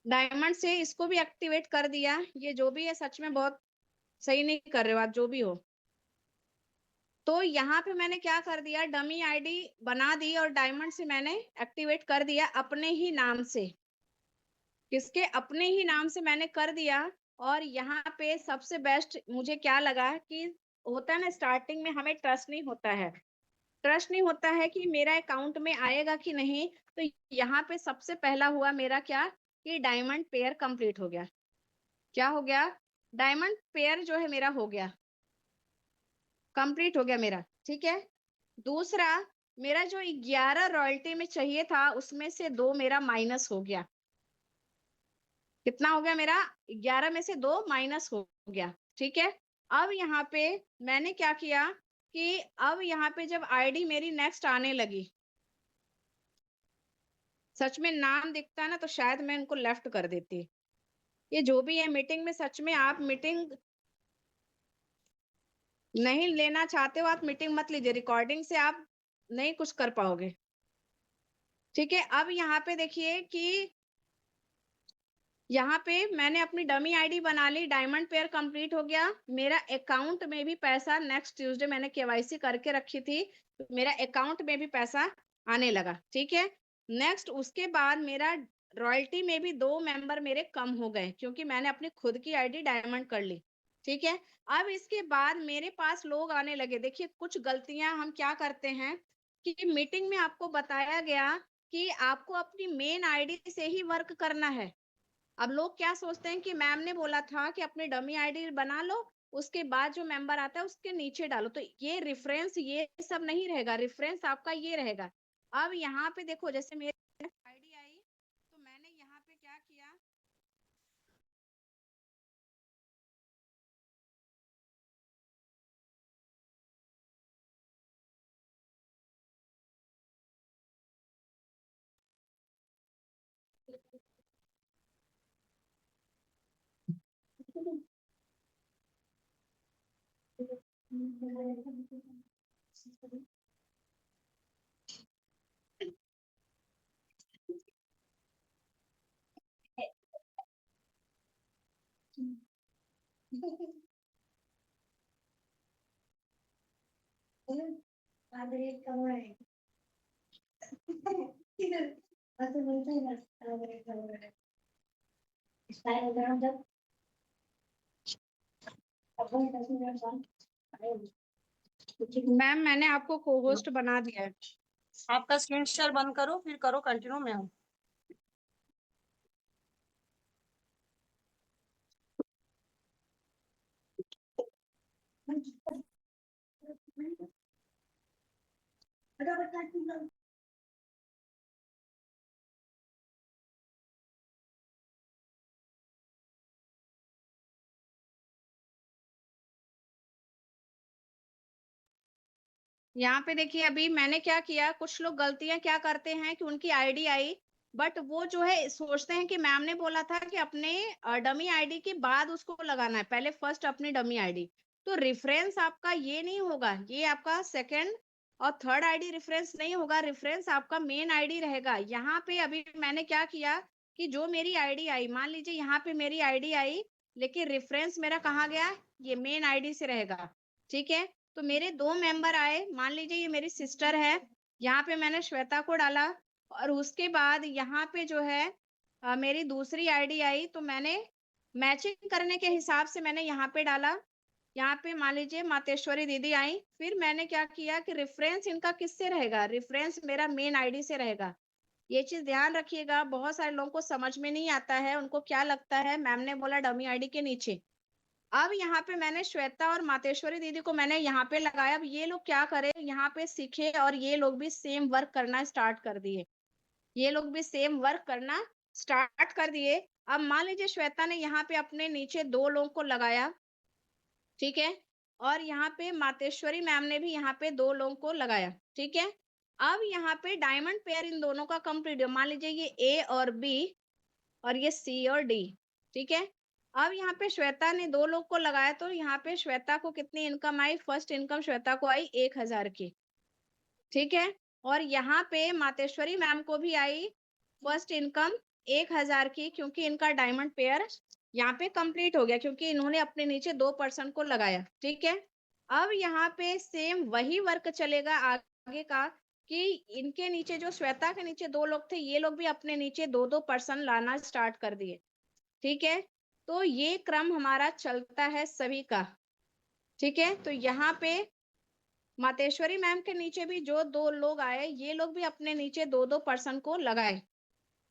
डायमंड से इसको भी एक्टिवेट कर दिया। ये जो भी है सच में बहुत सही नहीं कर रहे हो आप, जो भी हो। तो यहाँ पे मैंने क्या कर दिया, डमी आईडी बना दी और डायमंड से मैंने एक्टिवेट कर दिया अपने ही नाम से। किसके, अपने ही नाम से मैंने कर दिया। और यहाँ पे सबसे बेस्ट मुझे क्या लगा कि होता है ना, स्टार्टिंग में हमें ट्रस्ट नहीं होता है, ट्रस्ट नहीं होता है कि मेरा अकाउंट में आएगा कि नहीं। तो यहाँ पे सबसे पहला हुआ मेरा क्या, कि डायमंड पेयर कंप्लीट हो गया। क्या हो गया, डायमंड पेयर जो है मेरा हो गया, कंप्लीट हो गया मेरा। ठीक है, दूसरा, मेरा जो 11 रॉयल्टी में चाहिए था उसमें से 2 मेरा माइनस हो गया। कितना हो गया मेरा, 11 में से 2 माइनस हो गया। ठीक है, अब यहाँ पे मैंने क्या किया कि अब यहाँ पे जब आईडी मेरी नेक्स्ट आने लगी, सच में नाम दिखता है ना तो शायद मैं इनको लेफ्ट कर देती। ये जो भी है, मीटिंग में सच में आप मीटिंग नहीं लेना चाहते हो, आप मीटिंग मत लीजिए, रिकॉर्डिंग से आप नहीं कुछ कर पाओगे। ठीक है, अब यहाँ पे देखिए कि यहाँ पे मैंने अपनी डमी आईडी बना ली, डायमंड पेयर कंप्लीट हो गया, मेरा अकाउंट में भी पैसा, नेक्स्ट ट्यूसडे मैंने केवाईसी करके रखी थी, तो मेरा अकाउंट में भी पैसा आने लगा। ठीक है, नेक्स्ट उसके बाद मेरा रॉयल्टी में भी 2 मेंबर मेरे कम हो गए, क्योंकि मैंने अपनी खुद की आईडी डायमंड कर ली। ठीक है, अब इसके बाद मेरे पास लोग आने लगे। देखिए, कुछ गलतियां हम क्या करते हैं कि मीटिंग में आपको बताया गया कि आपको अपनी मेन आईडी से ही वर्क करना है। अब लोग क्या सोचते हैं कि मैम ने बोला था कि अपनी डमी आईडी बना लो, उसके बाद जो मेंबर आता है उसके नीचे डालो, तो ये रेफरेंस ये सब नहीं रहेगा, रेफरेंस आपका ये रहेगा। अब यहाँ पे देखो, जैसे मेरी आईडी आई तो मैंने यहाँ पे क्या किया, मैम मैंने आपको को होस्ट बना दिया है। आपका स्क्रीन शेयर बंद करो, फिर करो कंटिन्यू। मैं हूँ। यहाँ पे देखिए अभी मैंने क्या किया, कुछ लोग गलतियां क्या करते हैं कि उनकी आईडी आई, बट वो जो है सोचते हैं कि मैम ने बोला था कि अपने डमी आईडी के बाद उसको लगाना है, पहले फर्स्ट अपनी डमी आईडी। तो रेफरेंस आपका ये नहीं होगा, ये आपका सेकंड और थर्ड आईडी रेफरेंस नहीं होगा, रेफरेंस आपका मेन आईडी रहेगा। यहाँ पे अभी मैंने क्या किया कि जो मेरी आईडी आई, मान लीजिए यहाँ पे मेरी आईडी आई, लेकिन रेफरेंस मेरा कहाँ गया, ये मेन आईडी से रहेगा। ठीक है, तो मेरे दो मेंबर आए, मान लीजिए ये मेरी सिस्टर है, यहाँ पे मैंने श्वेता को डाला, और उसके बाद यहाँ पे जो है मेरी दूसरी आईडी आई, तो मैंने मैचिंग करने के हिसाब से मैंने यहाँ पे डाला। यहाँ पे मान लीजिए मातेश्वरी दीदी आई, फिर मैंने क्या किया कि रेफरेंस इनका किससे रहेगा, रेफरेंस मेरा मेन आईडी से रहेगा। ये चीज ध्यान रखिएगा, बहुत सारे लोगों को समझ में नहीं आता है, उनको क्या लगता है मैम ने बोला डमी आईडी के नीचे। अब यहाँ पे मैंने श्वेता और मातेश्वरी दीदी को मैंने यहाँ पे लगाया। अब ये लोग क्या करें, यहाँ पे सीखे और ये लोग भी सेम वर्क करना स्टार्ट कर दिए, ये लोग भी सेम वर्क करना स्टार्ट कर दिए। अब मान लीजिए श्वेता ने यहाँ पे अपने नीचे दो लोगों को लगाया, ठीक है, और यहाँ पे मातेश्वरी मैम ने भी यहाँ पे दो लोगों को लगाया, ठीक है। अब यहाँ पे डायमंड पेयर इन दोनों का कंप्लीट है, मान लीजिए ये ए और बी और ये सी और डी, ठीक है। अब यहाँ पे श्वेता ने दो लोग को लगाया, तो यहाँ पे श्वेता को कितनी इनकम आई, फर्स्ट इनकम श्वेता को आई 1000 की, ठीक है। और यहाँ पे मातेश्वरी मैम को भी आई फर्स्ट इनकम 1000 की, क्योंकि इनका डायमंड पेयर यहाँ पे कंप्लीट हो गया, क्योंकि इन्होंने अपने नीचे 2% को लगाया, ठीक है। अब यहाँ पे सेम वही वर्क चलेगा आगे का, कि इनके नीचे जो श्वेता के नीचे दो लोग थे, ये लोग भी अपने नीचे 2-2% लाना स्टार्ट कर दिए, ठीक है। तो ये क्रम हमारा चलता है सभी का, ठीक है। तो यहाँ पे मातेश्वरी मैम के नीचे भी जो दो लोग आए, ये लोग भी अपने नीचे 2-2% को लगाए।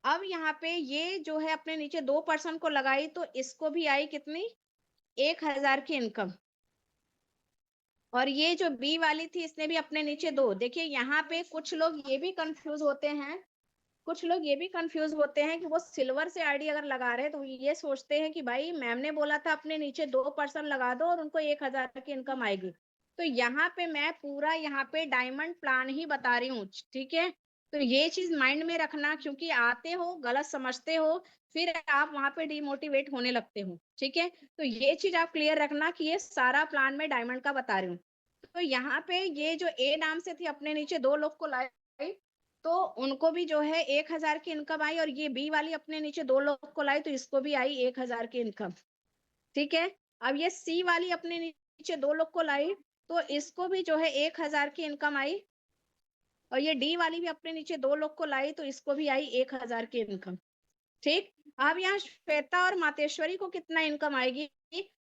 अब यहाँ पे ये जो है अपने नीचे 2% को लगाई, तो इसको भी आई कितनी, 1000 की इनकम। और ये जो बी वाली थी, इसने भी अपने नीचे दो। देखिए यहाँ पे कुछ लोग ये भी कंफ्यूज होते हैं, कुछ लोग ये भी कंफ्यूज होते हैं कि वो सिल्वर से आईडी अगर लगा रहे हैं, तो ये सोचते हैं कि भाई मैम ने बोला था अपने नीचे 2% लगा दो और उनको 1000 की इनकम आएगी। तो यहाँ पे मैं पूरा यहाँ पे डायमंड प्लान ही बता रही हूँ, ठीक है। तो ये चीज माइंड में रखना, क्योंकि आते हो गलत समझते हो, फिर आप वहां पे डिमोटिवेट होने लगते हो, ठीक है। तो ये चीज आप क्लियर रखना कि ये सारा प्लान में डायमंड का बता रही हूँ। तो यहाँ पे ये जो ए नाम से थी, अपने नीचे दो लोग को लाई, तो उनको भी जो है 1000 की इनकम आई, और ये बी वाली अपने नीचे दो लोग को लाई, तो इसको भी आई 1000 की इनकम, ठीक है। अब ये सी वाली अपने नीचे दो लोग को लाई, तो इसको भी जो है 1000 की इनकम आई, और ये डी वाली भी अपने नीचे दो लोग को लाई, तो इसको भी आई 1000 की इनकम, ठीक। अब यहाँ श्वेता और मातेश्वरी को कितना इनकम आएगी,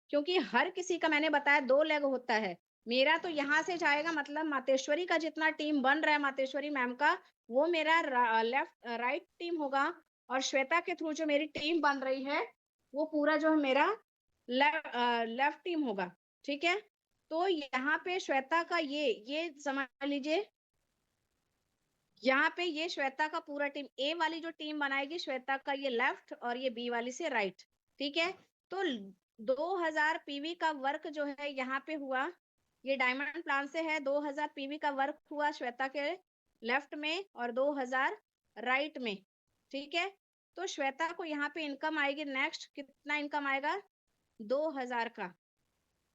क्योंकि हर किसी का मैंने बताया 2 लेग होता है। मेरा तो यहाँ से जाएगा, मतलब मातेश्वरी का जितना टीम बन रहा है, मातेश्वरी मैम का, वो मेरा लेफ्ट राइट टीम होगा, और श्वेता के थ्रू जो मेरी टीम बन रही है, वो पूरा जो है मेरा लेफ्ट टीम होगा, ठीक है। तो यहाँ पे श्वेता का ये समझ लीजिए, यहाँ पे ये श्वेता का पूरा टीम, ए वाली जो टीम बनाएगी श्वेता का, ये लेफ्ट और ये बी वाली से राइट, ठीक है। तो 2000 पीवी का वर्क जो है यहाँ पे हुआ, ये डायमंड प्लान से है, 2000 पीवी का वर्क हुआ श्वेता के लेफ्ट में और 2000 राइट में, ठीक है। तो श्वेता को यहाँ पे इनकम आएगी, नेक्स्ट कितना इनकम आएगा, 2000 का।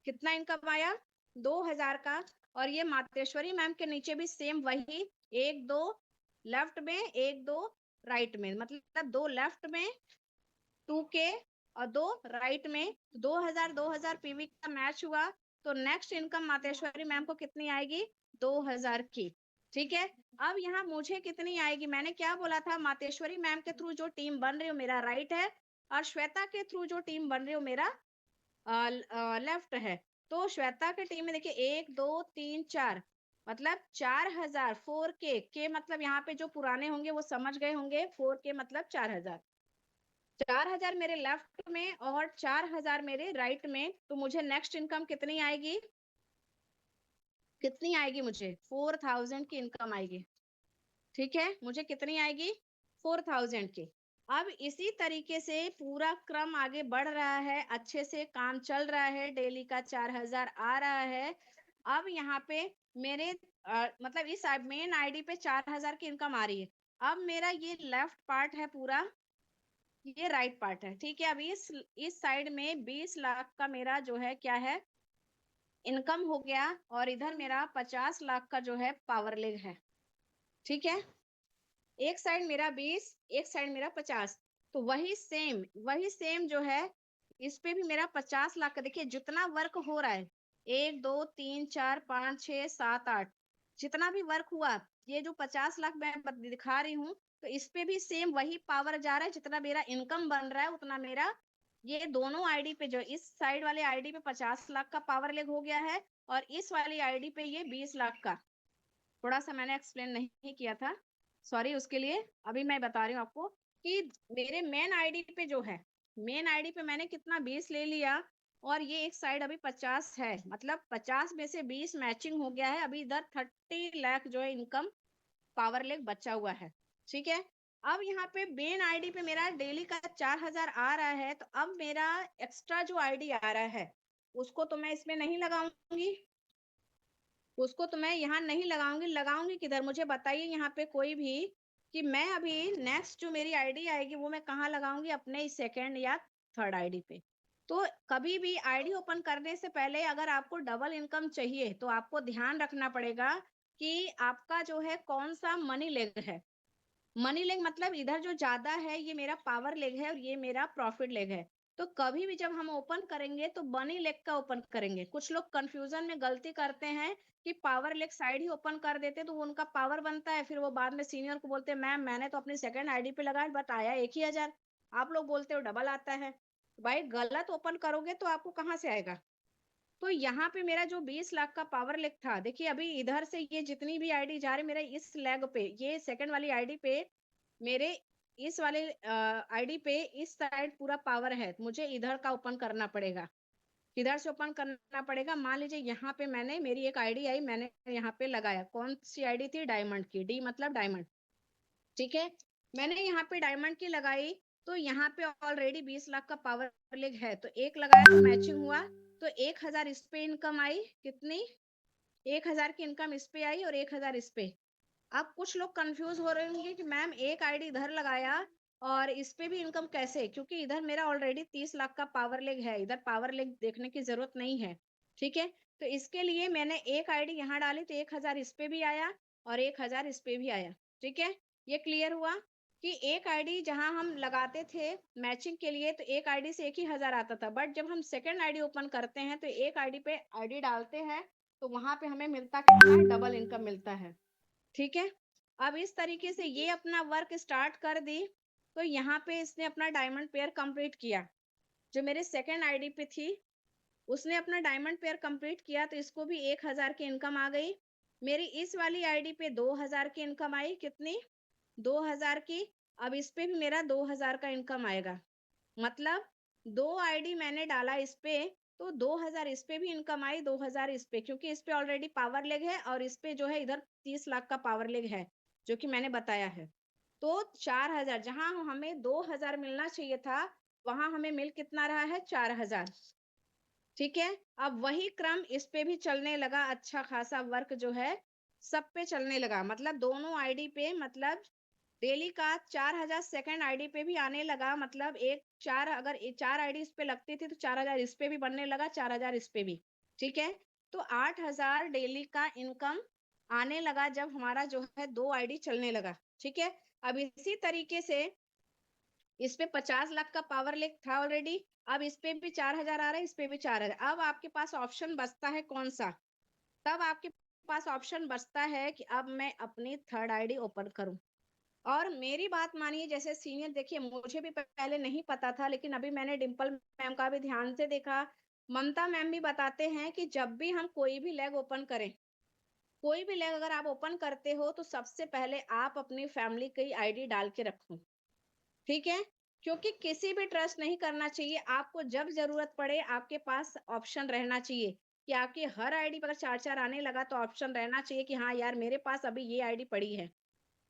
कितना इनकम आया, 2000 का। और ये मातेश्वरी मैम के नीचे भी सेम वही, 1-2 लेफ्ट में, 1-2 राइट में, मतलब 2 लेफ्ट में, 2K और 2 राइट में, 2000 पीवी का मैच हुआ, तो नेक्स्ट इनकम मातेश्वरी मैम को कितनी आएगी? 2000 की। ठीक है, अब यहाँ मुझे कितनी आएगी? मैंने क्या बोला था, मातेश्वरी मैम के थ्रू जो टीम बन रही हो मेरा राइट है, और श्वेता के थ्रू जो टीम बन रही हो मेरा लेफ्ट है। तो श्वेता के टीम में देखिए 1 2 3 4, मतलब 4000, 4K मतलब यहाँ पे जो पुराने होंगे वो समझ गए होंगे, 4K मतलब 4000। 4000 मेरे लेफ्ट में और 4000 मेरे राइट में, तो मुझे नेक्स्ट इनकम कितनी आएगी? कितनी आएगी मुझे? 4000 की इनकम आएगी। ठीक है, मुझे कितनी आएगी? 4000 की। अब इसी तरीके से पूरा क्रम आगे बढ़ रहा है, अच्छे से काम चल रहा है, डेली का 4000 आ रहा है। अब यहाँ पे मेरे मतलब इस मेन आईडी पे 4000 की इनकम आ रही है। अब मेरा ये लेफ्ट पार्ट है पूरा, ये राइट पार्ट है। ठीक है, अब इस साइड में 20 लाख का मेरा जो है क्या है, इनकम हो गया, और इधर मेरा 50 लाख का जो है पावर लेग है। ठीक है, एक साइड मेरा 20, एक साइड मेरा 50, तो वही सेम जो है, इस पे भी मेरा 50 लाख का। देखिए जितना वर्क हो रहा है, 1 2 3 4 5 6 7 8, जितना भी वर्क हुआ, ये जो 50 लाख मैं दिखा रही हूँ, तो इस पे भी सेम वही पावर जा रहा है, जितना मेरा इनकम बन रहा है उतना मेरा ये दोनों आईडी पे, जो इस साइड वाले आईडी पे 50 लाख का पावर लेग हो गया है, और इस वाली आईडी पे ये 20 लाख का। थोड़ा सा मैंने एक्सप्लेन नहीं किया था, सॉरी उसके लिए। अभी मैं बता रही हूँ आपको कि मेरे मेन आईडी पे जो है, मेन आईडी पे मैंने कितना 20 ले लिया, और ये एक साइड अभी 50 है, मतलब 50 में से 20 मैचिंग हो गया है। अभी इधर 30 लाख जो है इनकम पावर लेग बचा हुआ है। ठीक है, अब यहाँ पे मेन आईडी पे मेरा डेली का 4000 आ रहा है, तो अब मेरा एक्स्ट्रा जो आईडी आ रहा है उसको तो मैं इसमें नहीं लगाऊंगी, उसको तो मैं यहाँ नहीं लगाऊंगी। लगाऊंगी किधर, मुझे बताइए यहाँ पे कोई भी, कि मैं अभी नेक्स्ट जो मेरी आईडी आएगी वो मैं कहाँ लगाऊंगी? अपने सेकंड या थर्ड आईडी पे। तो कभी भी आईडी ओपन करने से पहले अगर आपको डबल इनकम चाहिए, तो आपको ध्यान रखना पड़ेगा कि आपका जो है कौन सा मनी लेग है। मनी लेग मतलब इधर जो ज्यादा है ये मेरा पावर लेग है, और ये मेरा प्रॉफिट लेग है। तो कभी भी जब हम ओपन करेंगे तो मनी लेग का ओपन करेंगे। कुछ लोग कंफ्यूजन में गलती करते हैं कि पावर लेग साइड ही ओपन कर देते, तो वो उनका पावर बनता है, फिर वो बाद में सीनियर को बोलते हैं मैम मैंने तो अपनी सेकंड आईडी पे लगाया बट आया 1000 आप लोग बोलते हो डबल आता है। भाई गलत ओपन करोगे तो आपको कहाँ से आएगा? तो यहाँ पे मेरा जो 20 लाख का पावर लेग था, देखिए अभी इधर से ये जितनी भी आईडी जा रही, मेरा इस लेग पे, ये सेकंड वाली आईडी पे, मेरे इस वाले आईडी पे इस साइड पूरा पावर है, मुझे इधर का ओपन करना पड़ेगा। किधर से ओपन करना पड़ेगा? मान लीजिए यहाँ पे मैंने, मेरी एक आईडी आई, मैंने यहाँ पे लगाया, कौन सी आईडी थी? डायमंड की, डी मतलब डायमंड। ठीक है, मैंने यहाँ पे डायमंड की लगाई, तो यहाँ पे ऑलरेडी 20 लाख का पावर लेग है, तो एक लगाया तो मैचिंग हुआ, तो 1000 इस पे इनकम आई। कितनी? 1000 की इनकम इस पे आई और 1000 इस पे। अब कुछ लोग कंफ्यूज हो रहे होंगे कि मैम एक आईडी इधर लगाया और इस पे भी इनकम कैसे? क्योंकि इधर मेरा ऑलरेडी 30 लाख का पावर लेग है, इधर पावर लेग देखने की जरूरत नहीं है। ठीक है, तो इसके लिए मैंने एक आईडी यहाँ डाली, तो 1000 इस पे भी आया और 1000 इस पे भी आया। ठीक है, ये क्लियर हुआ कि एक आईडी जहां हम लगाते थे मैचिंग के लिए, तो एक आईडी से 1000 आता था, बट जब हम सेकेंड आईडी ओपन करते हैं तो एक आईडी पे आईडी डालते हैं, तो वहां पे हमें मिलता कितना है? डबल इनकम मिलता है। ठीक है, अब इस तरीके से ये अपना वर्क स्टार्ट कर दी, तो यहाँ पे इसने अपना डायमंड पेयर कंप्लीट किया। जो मेरे सेकंड आईडी पे थी उसने अपना डायमंड पेयर कंप्लीट किया, तो इसको भी 1000 की इनकम आ गई। मेरी इस वाली आईडी पे 2000 की इनकम आई। कितनी? 2000 की। अब इस पे भी मेरा 2000 का इनकम आएगा, मतलब दो आईडी मैंने डाला इस पे, तो 2000 इस पे भी इनकम आई, 2000 इस पे, क्योंकि इस पे ऑलरेडी पावर लेग है और इस पे जो है इधर 30 लाख का पावर लेग है, जो कि मैंने बताया है। तो 4000 जहां हमें 2000 मिलना चाहिए था, वहां हमें मिल कितना रहा है? 4000। ठीक है, अब वही क्रम इस पे भी चलने लगा, अच्छा खासा वर्क जो है सब पे चलने लगा, मतलब दोनों आईडी पे, मतलब डेली का 4000 सेकंड आईडी पे भी आने लगा, मतलब एक चार, अगर 4 आईडी इस पे लगती थी तो 4000 इस पे भी बनने लगा, 4000 इस पे भी। ठीक है, तो 8000 डेली का इनकम आने लगा जब हमारा जो है दो आईडी चलने लगा। ठीक है, अब इसी तरीके से इस पे 50 लाख का पावर लेक था ऑलरेडी, अब इस पे भी 4,000 आ रहा है, इस पे भी 4,000। अब आपके पास ऑप्शन बचता है कौन सा? तब आपके पास ऑप्शन बचता है कि अब मैं अपनी थर्ड आईडी ओपन करूं। और मेरी बात मानिए, जैसे सीनियर, देखिए मुझे भी पहले नहीं पता था, लेकिन अभी मैंने डिम्पल मैम का भी ध्यान से देखा, ममता मैम भी बताते हैं कि जब भी हम कोई भी लेग ओपन करें, कोई भी लेग अगर आप ओपन करते हो, तो सबसे पहले आप अपनी फैमिली की आईडी डाल के रखो, ठीक है? क्योंकि किसी भी ट्रस्ट नहीं करना चाहिए, आपको जब जरूरत पड़े आपके पास ऑप्शन रहना चाहिए कि आपकी हर आईडी पर 4-4 आने लगा तो ऑप्शन रहना चाहिए कि हाँ यार, मेरे पास अभी ये आईडी पड़ी है,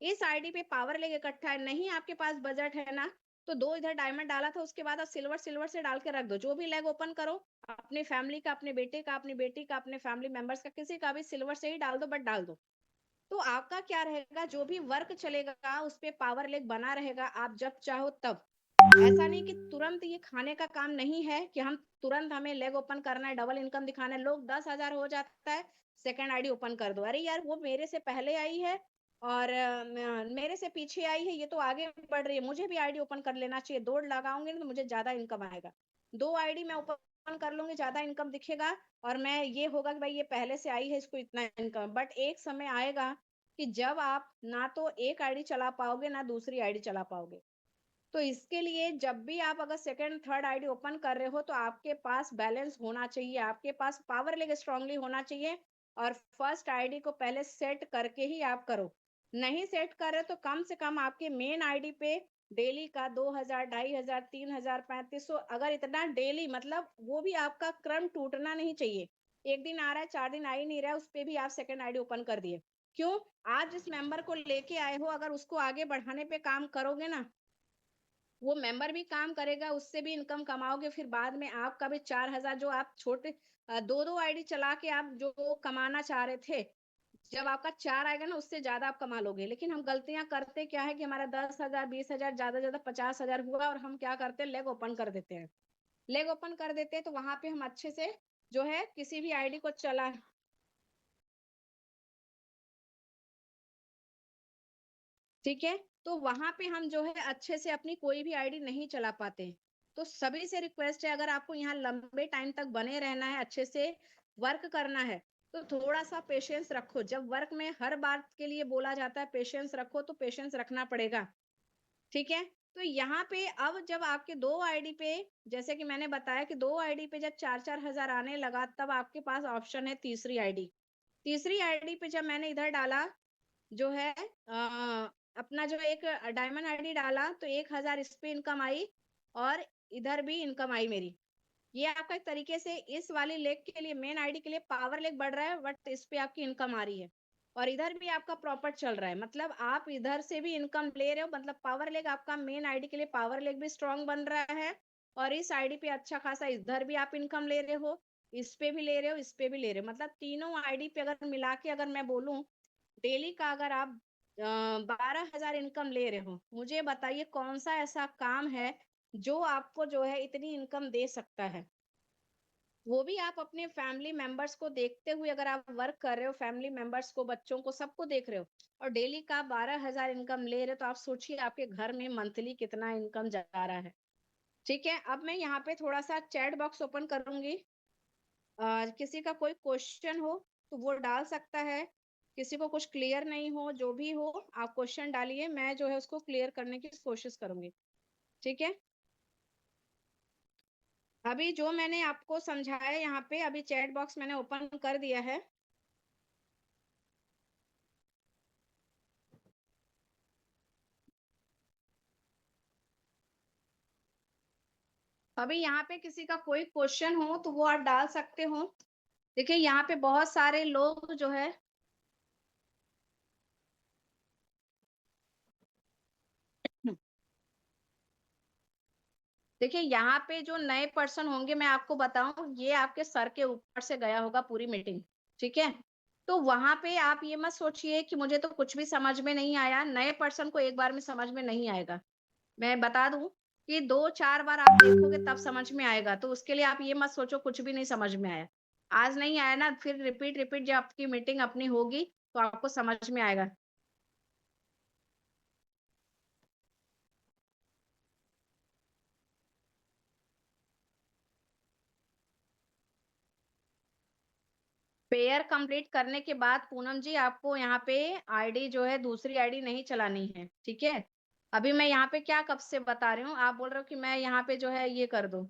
इस आईडी पे पावर लेग इकट्ठा है। नहीं आपके पास बजट है ना, तो 2 इधर डायमंड डाला था, उसके बाद आप सिल्वर सिल्वर से डाल के रख दो। जो भी लेग ओपन करो, अपने फैमिली का, अपने बेटे का, अपनी बेटी का, अपने फैमिली मेंबर्स का, किसी का भी सिल्वर से ही डाल दो, बट डाल दो। तो आपका क्या रहेगा, जो भी वर्क चलेगा उस पे पावर लेग बना रहेगा, आप जब चाहो तब। ऐसा नहीं कि तुरंत, ये खाने का काम नहीं है कि हम तुरंत हमें लेग ओपन करना है, डबल इनकम दिखाना है। लोग 10,000 हो जाता है, सेकंड आईडी ओपन कर दो। अरे यार, वो मेरे से पहले आई है और मेरे से पीछे आई है, ये तो आगे बढ़ रही है, मुझे भी आईडी ओपन कर लेना चाहिए। दौड़ लगाऊंगी ना तो मुझे ज्यादा इनकम आएगा, 2 आईडी मैं ओपन कर लूंगी, ज्यादा इनकम दिखेगा, और मैं ये होगा कि भाई ये पहले से आई है, इसको इतना इनकम। बट एक समय आएगा कि जब आप ना तो एक आईडी चला पाओगे, ना दूसरी आईडी चला पाओगे। तो इसके लिए जब भी आप अगर सेकंड थर्ड आईडी ओपन कर रहे हो, तो आपके पास बैलेंस होना चाहिए, आपके पास पावर लेग स्ट्रांगली होना चाहिए। और फर्स्ट आईडी को पहले सेट करके ही आप करो। नहीं सेट कर रहे तो कम से कम आपके मेन आईडी पे डेली का 2,000, 2,500, 3,000, 3,500, अगर इतना डेली, मतलब वो भी आपका क्रम टूटना नहीं चाहिए। एक दिन आ रहा है, 4 दिन आ ही नहीं रहा है, उस पे भी आप सेकंड आईडी ओपन कर दिए। क्यों? आप जिस मेंबर को लेके आए हो, अगर उसको आगे बढ़ाने पे काम करोगे ना, वो मेंबर भी काम करेगा, उससे भी इनकम कमाओगे, फिर बाद में आपका भी 4,000, जो आप छोटे 2-2 आईडी चला के आप जो कमाना चाह रहे थे, जब आपका 4 आएगा ना, उससे ज्यादा आप कमा लोगे। लेकिन हम गलतियां करते क्या है कि हमारा 10,000, 20,000, ज्यादा ज्यादा 50,000 हुआ, और हम क्या करते हैं, लेग ओपन कर देते हैं। लेग ओपन कर देते हैं, तो वहां पे हम अच्छे से जो है किसी भी आईडी को चला, ठीक है? तो वहां पे हम जो है अच्छे से अपनी कोई भी आईडी नहीं चला पाते। तो सभी से रिक्वेस्ट है, अगर आपको यहाँ लंबे टाइम तक बने रहना है, अच्छे से वर्क करना है, तो थोड़ा सा पेशेंस रखो। जब वर्क में हर बात के लिए बोला जाता है पेशेंस रखो, तो पेशेंस रखना पड़ेगा, ठीक है? तो यहाँ पे अब जब आपके 2 आईडी पे, जैसे कि मैंने बताया कि 2 आईडी पे जब 4-4 हजार आने लगा, तब आपके पास ऑप्शन है तीसरी आईडी। तीसरी आईडी पे जब मैंने इधर डाला, जो है अपना जो एक डायमंड आईडी डाला, तो 1,000 इस पे इनकम आई, और इधर भी इनकम आई मेरी। ये आपका एक तरीके से इस वाली लेग के लिए, मेन आईडी के लिए पावर लेग बढ़ रहा है, बट इस पे आपकी इनकम आ रही है, और इधर भी आपका प्रॉपर चल रहा है। मतलब आप इधर से भी इनकम ले रहे हो, मतलब पावर लेग आपका मेन आईडी के लिए पावर लेग भी स्ट्रांग बन रहा है, और इस आईडी पे अच्छा खासा इधर भी आप इनकम ले रहे हो, इस पे भी ले रहे हो, इस पे भी ले रहे हो। मतलब तीनों आईडी पे अगर मिला के अगर मैं बोलूं, डेली का अगर आप 12,000 इनकम ले रहे हो, मुझे बताइए कौन सा ऐसा काम है जो आपको जो है इतनी इनकम दे सकता है? वो भी आप अपने फैमिली मेंबर्स को देखते हुए, अगर आप वर्क कर रहे हो, फैमिली मेंबर्स को, बच्चों को, सबको देख रहे हो, और डेली का 12,000 इनकम ले रहे हो, तो आप सोचिए आपके घर में मंथली कितना इनकम जा रहा है। ठीक है, अब मैं यहाँ पे थोड़ा सा चैट बॉक्स ओपन करूंगी। किसी का कोई क्वेश्चन हो तो वो डाल सकता है, किसी को कुछ क्लियर नहीं हो, जो भी हो आप क्वेश्चन डालिए, मैं जो है उसको क्लियर करने की कोशिश करूंगी, ठीक है? अभी जो मैंने आपको समझाया यहाँ पे, अभी चैट बॉक्स मैंने ओपन कर दिया है। अभी यहाँ पे किसी का कोई क्वेश्चन हो तो वो आप डाल सकते हो। देखिए यहाँ पे बहुत सारे लोग जो है, देखिए यहाँ पे जो नए पर्सन होंगे, मैं आपको बताऊं, ये आपके सर के ऊपर से गया होगा पूरी मीटिंग, ठीक है? तो वहां पे आप ये मत सोचिए कि मुझे तो कुछ भी समझ में नहीं आया। नए पर्सन को एक बार में समझ में नहीं आएगा, मैं बता दूं कि 2-4 बार आप देखोगे तब समझ में आएगा। तो उसके लिए आप ये मत सोचो कुछ भी नहीं समझ में आया। आज नहीं आया ना, फिर रिपीट रिपीट जब आपकी मीटिंग अपनी होगी तो आपको समझ में आएगा। पेयर कंप्लीट करने के बाद पूनम जी आपको यहाँ पे आईडी जो है दूसरी आईडी नहीं चलानी है, ठीक है। अभी मैं यहाँ पे क्या कब से बता रही हूँ, आप बोल रहे हो कि मैं यहाँ पे जो है ये कर दूं।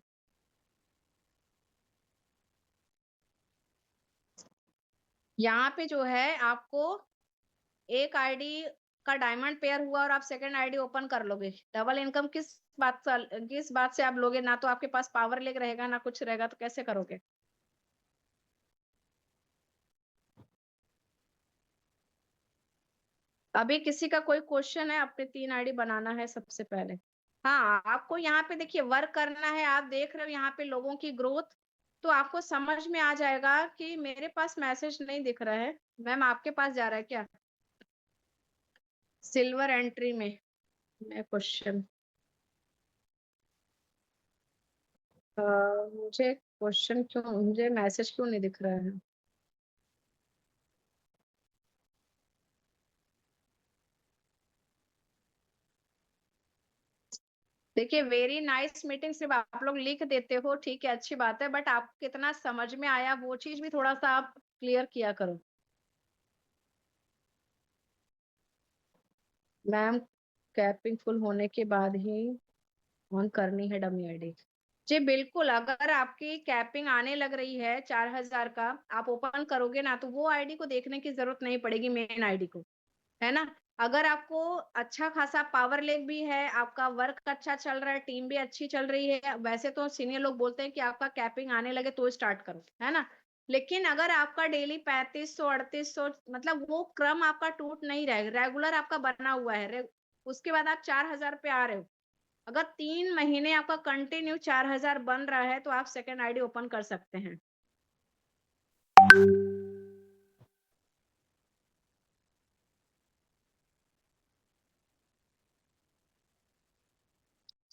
यहाँ पे जो है आपको एक आईडी का डायमंड पेयर हुआ और आप सेकंड आईडी ओपन कर लोगे, डबल इनकम किस बात से आप लोगे, ना तो आपके पास पावर लेग रहेगा ना कुछ रहेगा, तो कैसे करोगे। अभी किसी का कोई क्वेश्चन है, अपने 3 आईडी बनाना है सबसे पहले। हाँ, आपको यहाँ पे देखिए वर्क करना है, आप देख रहे हो यहाँ पे लोगों की ग्रोथ, तो आपको समझ में आ जाएगा कि मेरे पास मैसेज नहीं दिख रहा है। मैम आपके पास जा रहा है क्या सिल्वर एंट्री में, मैं क्वेश्चन मुझे क्वेश्चन क्यों, मुझे मैसेज क्यों नहीं दिख रहा है। देखिए वेरी नाइस मीटिंग सिर्फ आप लोग लिख देते हो, ठीक है अच्छी बात है, बट आपको कितना समझ में आया वो चीज भी थोड़ा सा आप क्लियर किया करो। मैम कैपिंग फुल होने के बाद ही ऑन करनी है डमी आईडी। जी बिल्कुल, अगर आपकी कैपिंग आने लग रही है 4,000 का, आप ओपन करोगे ना तो वो आईडी को देखने की जरूरत नहीं पड़ेगी, मेन आईडी को, है ना। अगर आपको अच्छा खासा पावर लेग भी है, आपका वर्क अच्छा चल रहा है, टीम भी अच्छी चल रही है, वैसे तो सीनियर लोग बोलते हैं कि आपका कैपिंग आने लगे तो स्टार्ट करो, है ना। लेकिन अगर आपका डेली 3500 3800 मतलब वो क्रम आपका टूट नहीं रहेगा, रेगुलर आपका बना हुआ है, उसके बाद आप 4,000 पे आ रहे हो, अगर 3 महीने आपका कंटिन्यू 4,000 बन रहा है तो आप सेकेंड आईडी ओपन कर सकते हैं।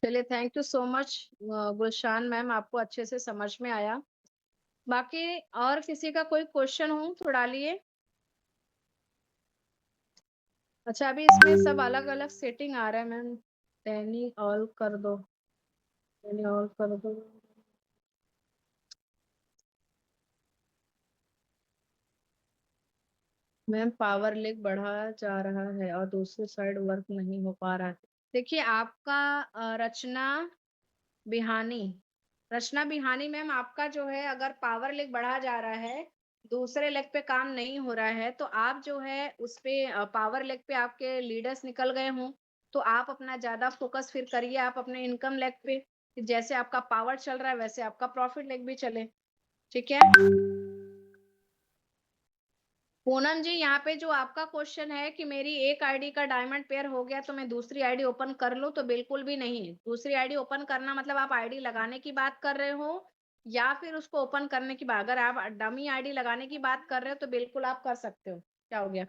चलिए thank you so much Gulshan ma'am, आपको अच्छे से समझ में आया। बाकी और किसी का कोई क्वेश्चन हो तो डालिए। अच्छा अभी इसमें सब अलग अलग सेटिंग आ रहा है मैम, टैनी ऑल कर दो, टैनी ऑल कर दो। मैम पावर लेग बढ़ा जा रहा है और दूसरी साइड वर्क नहीं हो पा रहा है। देखिए आपका बिहानी रचना बिहानी मैम, आपका जो है अगर पावर लेग बढ़ा जा रहा है, दूसरे लेग पे काम नहीं हो रहा है, तो आप जो है उस पे पावर लेग पे आपके लीडर्स निकल गए हों, तो आप अपना ज्यादा फोकस फिर करिए आप अपने इनकम लेग पे, कि जैसे आपका पावर चल रहा है वैसे आपका प्रॉफिट लेग भी चले, ठीक है। पूनम जी यहाँ पे जो आपका क्वेश्चन है कि मेरी एक आईडी का डायमंड पेयर हो गया तो मैं दूसरी आईडी ओपन कर लूं, तो बिल्कुल भी नहीं है। दूसरी आईडी ओपन करना मतलब आप आईडी लगाने की बात कर रहे हो या फिर उसको ओपन करने की बात, अगर आप डमी आईडी लगाने की बात कर रहे हो तो बिल्कुल आप कर सकते हो। क्या हो गया।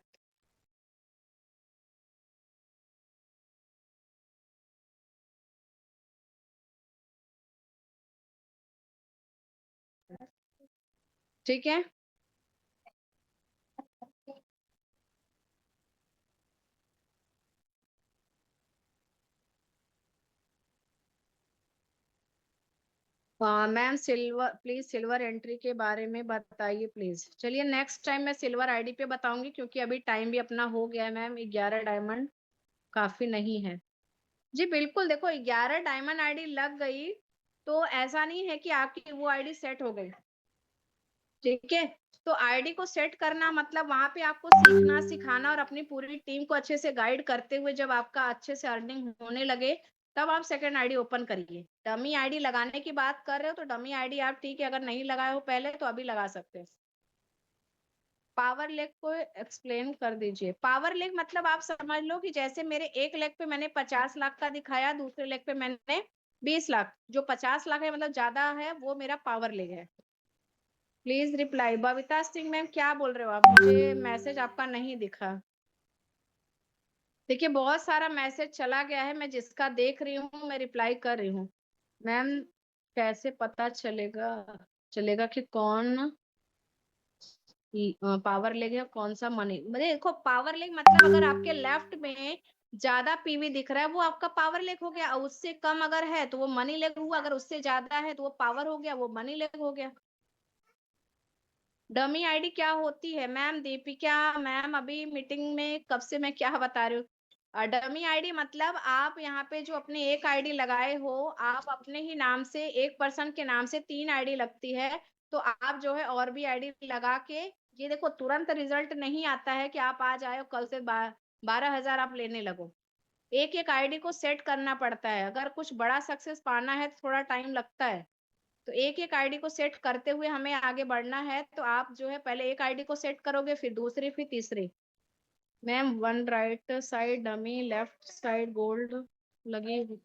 ठीक है। Ma'am silver please silver entry के बारे में बताइए प्लीज। चलिए नेक्स्ट टाइम मैं सिल्वर आईडी पे बताऊंगी, क्योंकि अभी टाइम भी अपना हो गया है मैम, 11 डायमंड काफी नहीं है। जी बिल्कुल, देखो 11 डायमंड आईडी लग गई तो ऐसा नहीं है कि आपकी वो आईडी सेट हो गई, ठीक है। तो आईडी को सेट करना मतलब वहां पे आपको सीखना सिखाना और अपनी पूरी टीम को अच्छे से गाइड करते हुए जब आपका अच्छे से अर्निंग होने लगे, तब आप सेकंड आईडी ओपन करिए। डमी आईडी लगाने की बात कर रहे हो तो डमी आईडी आप ठीक है, अगर नहीं लगाए हो पहले तो अभी लगा सकते हैं। पावर लेग को एक्सप्लेन कर दीजिए। पावर लेग मतलब आप समझ लो कि जैसे मेरे एक लेग पे मैंने 50 लाख का दिखाया, दूसरे लेग पे मैंने 20 लाख, जो 50 लाख है मतलब ज्यादा है, वो मेरा पावर लेग है। Please reply. Babita Singh ma'am क्या बोल रहे हो आप, मुझे मैसेज आपका नहीं दिखा। देखिए बहुत सारा मैसेज चला गया है, मैं जिसका देख रही हूँ मैं रिप्लाई कर रही हूँ। मैम कैसे पता चलेगा चलेगा कि कौन पावर लेग है कौन सा मनी, मतलब देखो पावर लेग मतलब अगर आपके लेफ्ट में ज्यादा पीवी दिख रहा है वो आपका पावर लेग हो गया, और उससे कम अगर है तो वो मनी लेग हुआ, अगर उससे ज्यादा है तो वो पावर हो गया, वो मनी लेग हो गया। डमी आईडी क्या होती है मैम? दीपिका मैम अभी मीटिंग में कब से मैं क्या बता रही हूँ। डमी आईडी मतलब आप यहाँ पे जो अपने एक आईडी लगाए हो, आप अपने ही नाम से, एक पर्सन के नाम से 3 आईडी लगती है, तो आप जो है और भी आईडी लगा के, ये देखो तुरंत रिजल्ट नहीं आता है कि आप आज आए हो कल से 12,000 आप लेने लगो। एक एक आईडी को सेट करना पड़ता है, अगर कुछ बड़ा सक्सेस पाना है तो थोड़ा टाइम लगता है। तो एक एक आईडी को सेट करते हुए हमें आगे बढ़ना है, तो आप जो है पहले एक आईडी को सेट करोगे, फिर दूसरी, फिर तीसरी। Ma'am one right side dummy, left side gold लगी हुई।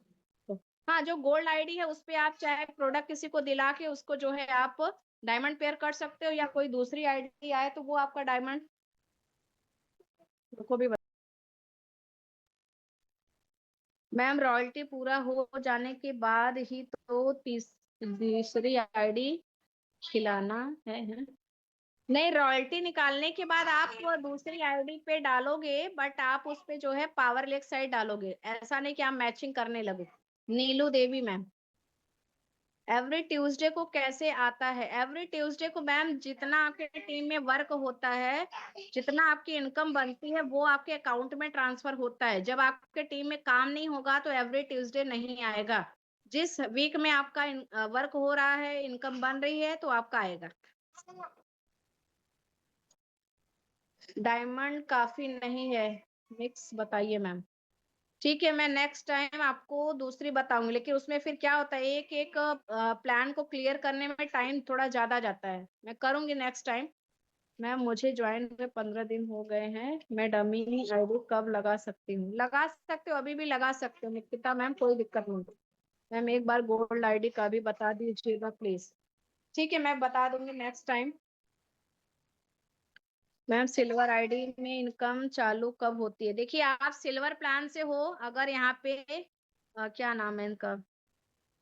तो हाँ, जो गोल्ड आईडी है उस पे आप चाहे प्रोडक्ट किसी को दिला के उसको जो है आप डायमंड पेयर कर सकते हो, या कोई दूसरी आईडी आए तो वो आपका डायमंड को भी। मैम रॉयल्टी पूरा हो जाने के बाद ही तो तीसरी आईडी खिलाना है? नहीं, रॉयल्टी निकालने के बाद आप वो दूसरी आईडी पे डालोगे, बट आप उस पे जो है पावर लेक साइड डालोगे, ऐसा नहीं कि आप मैचिंग करने लगे। नीलू देवी मैम, एवरी ट्यूसडे को कैसे आता है? एवरी ट्यूसडे को मैम जितना आपके टीम में वर्क होता है, जितना आपकी इनकम बनती है, वो आपके अकाउंट में ट्रांसफर होता है। जब आपके टीम में काम नहीं होगा तो एवरी ट्यूसडे नहीं आएगा। जिस वीक में आपका वर्क हो रहा है, इनकम बन रही है, तो आपका आएगा। डायमंड काफी नहीं है, मिक्स बताइए मैम। ठीक है, मैं नेक्स्ट टाइम आपको दूसरी बताऊंगी, लेकिन उसमें फिर क्या होता है, एक एक प्लान को क्लियर करने में टाइम थोड़ा ज्यादा जाता है। मैं करूंगी नेक्स्ट टाइम। मैम मुझे ज्वाइन हुए 15 दिन हो गए हैं, मैं डमी आईडी कब लगा सकती हूँ? लगा सकते हो, अभी भी लगा सकते हो निकिता मैम, कोई दिक्कत नहीं। मैम एक बार गोल्ड आईडी का भी बता दीजिएगा प्लीज। ठीक है, मैं बता दूंगी next time. Ma'am silver ID में इनकम चालू कब होती है? देखिए, आप सिल्वर प्लान से हो, अगर यहाँ पे क्या नाम है इनका,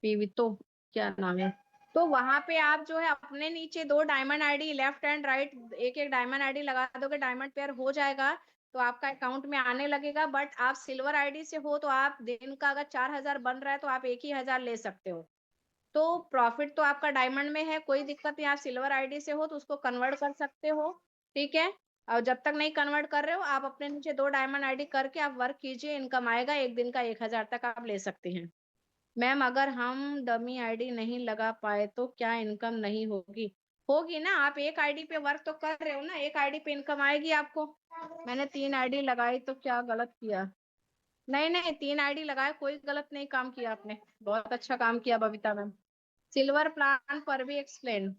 पीवी तो क्या नाम है, तो वहां पे आप जो है अपने नीचे 2 diamond ID, left and right एक एक डायमंड आईडी लगा दोगे, डायमंड पेयर हो जाएगा, तो आपका अकाउंट में आने लगेगा। बट आप सिल्वर आईडी से हो, तो आप दिन का अगर 4,000 बन रहा है तो आप एक ही 1,000 ले सकते हो। तो प्रॉफिट तो आपका डायमंड में है, कोई दिक्कत नहीं। आप सिल्वर आईडी से हो तो उसको कन्वर्ट कर सकते हो, ठीक है। और जब तक नहीं कन्वर्ट कर रहे हो, आप अपने नीचे 2 डायमंड आईडी करके आप वर्क कीजिए, इनकम आएगा, एक दिन का 1,000 तक आप ले सकते हैं। मैम अगर हम डमी आईडी नहीं लगा पाए तो क्या इनकम नहीं होगी? होगी ना, आप एक आईडी पे वर्क तो कर रहे हो ना, एक आईडी पे इनकम आएगी आपको। मैंने 3 आईडी लगाई तो क्या गलत किया? नहीं नहीं, 3 आईडी लगाए, कोई गलत नहीं काम किया आपने, बहुत अच्छा काम किया बबीता मैम। सिल्वर प्लान पर भी एक्सप्लेन।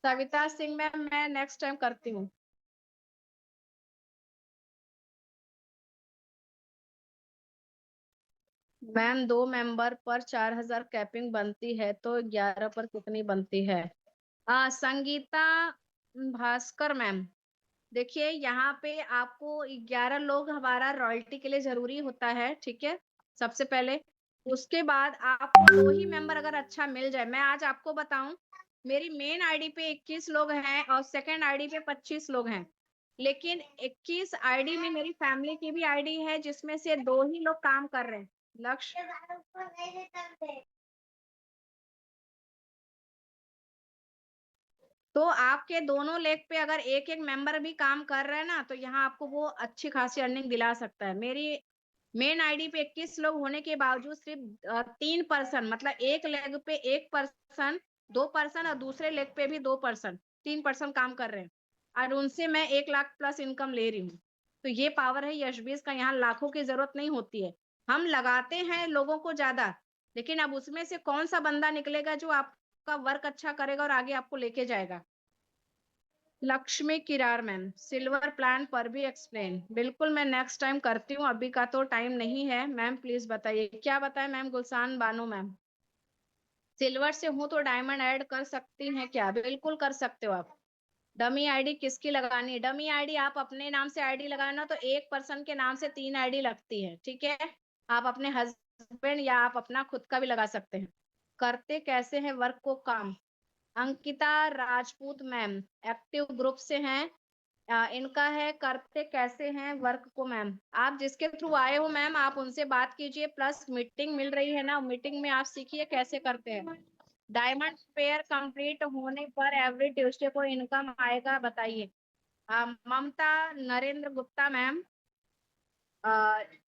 सविता सिंह मैम, मैं नेक्स्ट टाइम करती हूँ। मैम 2 मेंबर पर 4,000 कैपिंग बनती है, तो 11 पर कितनी बनती है? संगीता भास्कर मैम, देखिए यहाँ पे आपको 11 लोग हमारा रॉयल्टी के लिए जरूरी होता है, ठीक है, सबसे पहले। उसके बाद आपको 2 ही मेंबर अगर अच्छा मिल जाए, मैं आज आपको बताऊं, मेरी मेन आईडी पे 21 लोग हैं और सेकंड आईडी पे 25 लोग हैं, लेकिन 21 आईडी में मेरी फैमिली की भी आईडी है, जिसमें से 2 ही लोग काम कर रहे हैं। लक्ष्य, तो आपके दोनों लेग पे अगर एक एक मेंबर भी काम कर रहे हैं ना, तो यहाँ आपको वो अच्छी खासी अर्निंग दिला सकता है। मेरी मेन आईडी पे 21 लोग होने के बावजूद सिर्फ 3 पर्सन, मतलब एक लेग पे 1 पर्सन, 2 पर्सन, और दूसरे लेग पे भी 2 पर्सन, 3 पर्सन काम कर रहे हैं, और उनसे मैं 1 लाख प्लस इनकम ले रही हूँ। तो ये पावर है यशबीज का, यहाँ लाखों की जरूरत नहीं होती है। हम लगाते हैं लोगों को ज्यादा, लेकिन अब उसमें से कौन सा बंदा निकलेगा जो आपका वर्क अच्छा करेगा और आगे आपको लेके जाएगा। Lakshmi Kirar ma'am, silver plan पर भी एक्सप्लेन। बिल्कुल, मैं नेक्स्ट टाइम करती हूँ, अभी का तो टाइम नहीं है। मैम प्लीज बताइए, क्या बताएं मैम? गुलसान बानो मैम, सिल्वर से हूँ तो डायमंड ऐड कर सकती हैं क्या? बिल्कुल कर सकते हो आप। डमी आईडी किसकी लगानी है? डमी आईडी आप अपने नाम से आईडी लगाना, तो 1 पर्सन के नाम से 3 आईडी लगती है, ठीक है। आप अपने हस्बैंड या आप अपना खुद का भी लगा सकते हैं। करते कैसे हैं वर्क को काम? Ankita Rajput ma'am, active group से हैं। इनका है करते कैसे हैं वर्क को मैम। आप जिसके थ्रू आए हो मैम, आप उनसे बात कीजिए, प्लस मीटिंग मिल रही है ना, मीटिंग में आप सीखिए कैसे करते हैं। डायमंड पेयर कंप्लीट होने पर एवरी ट्यूसडे को इनकम आएगा, बताइए। ममता नरेंद्र गुप्ता मैम, अ,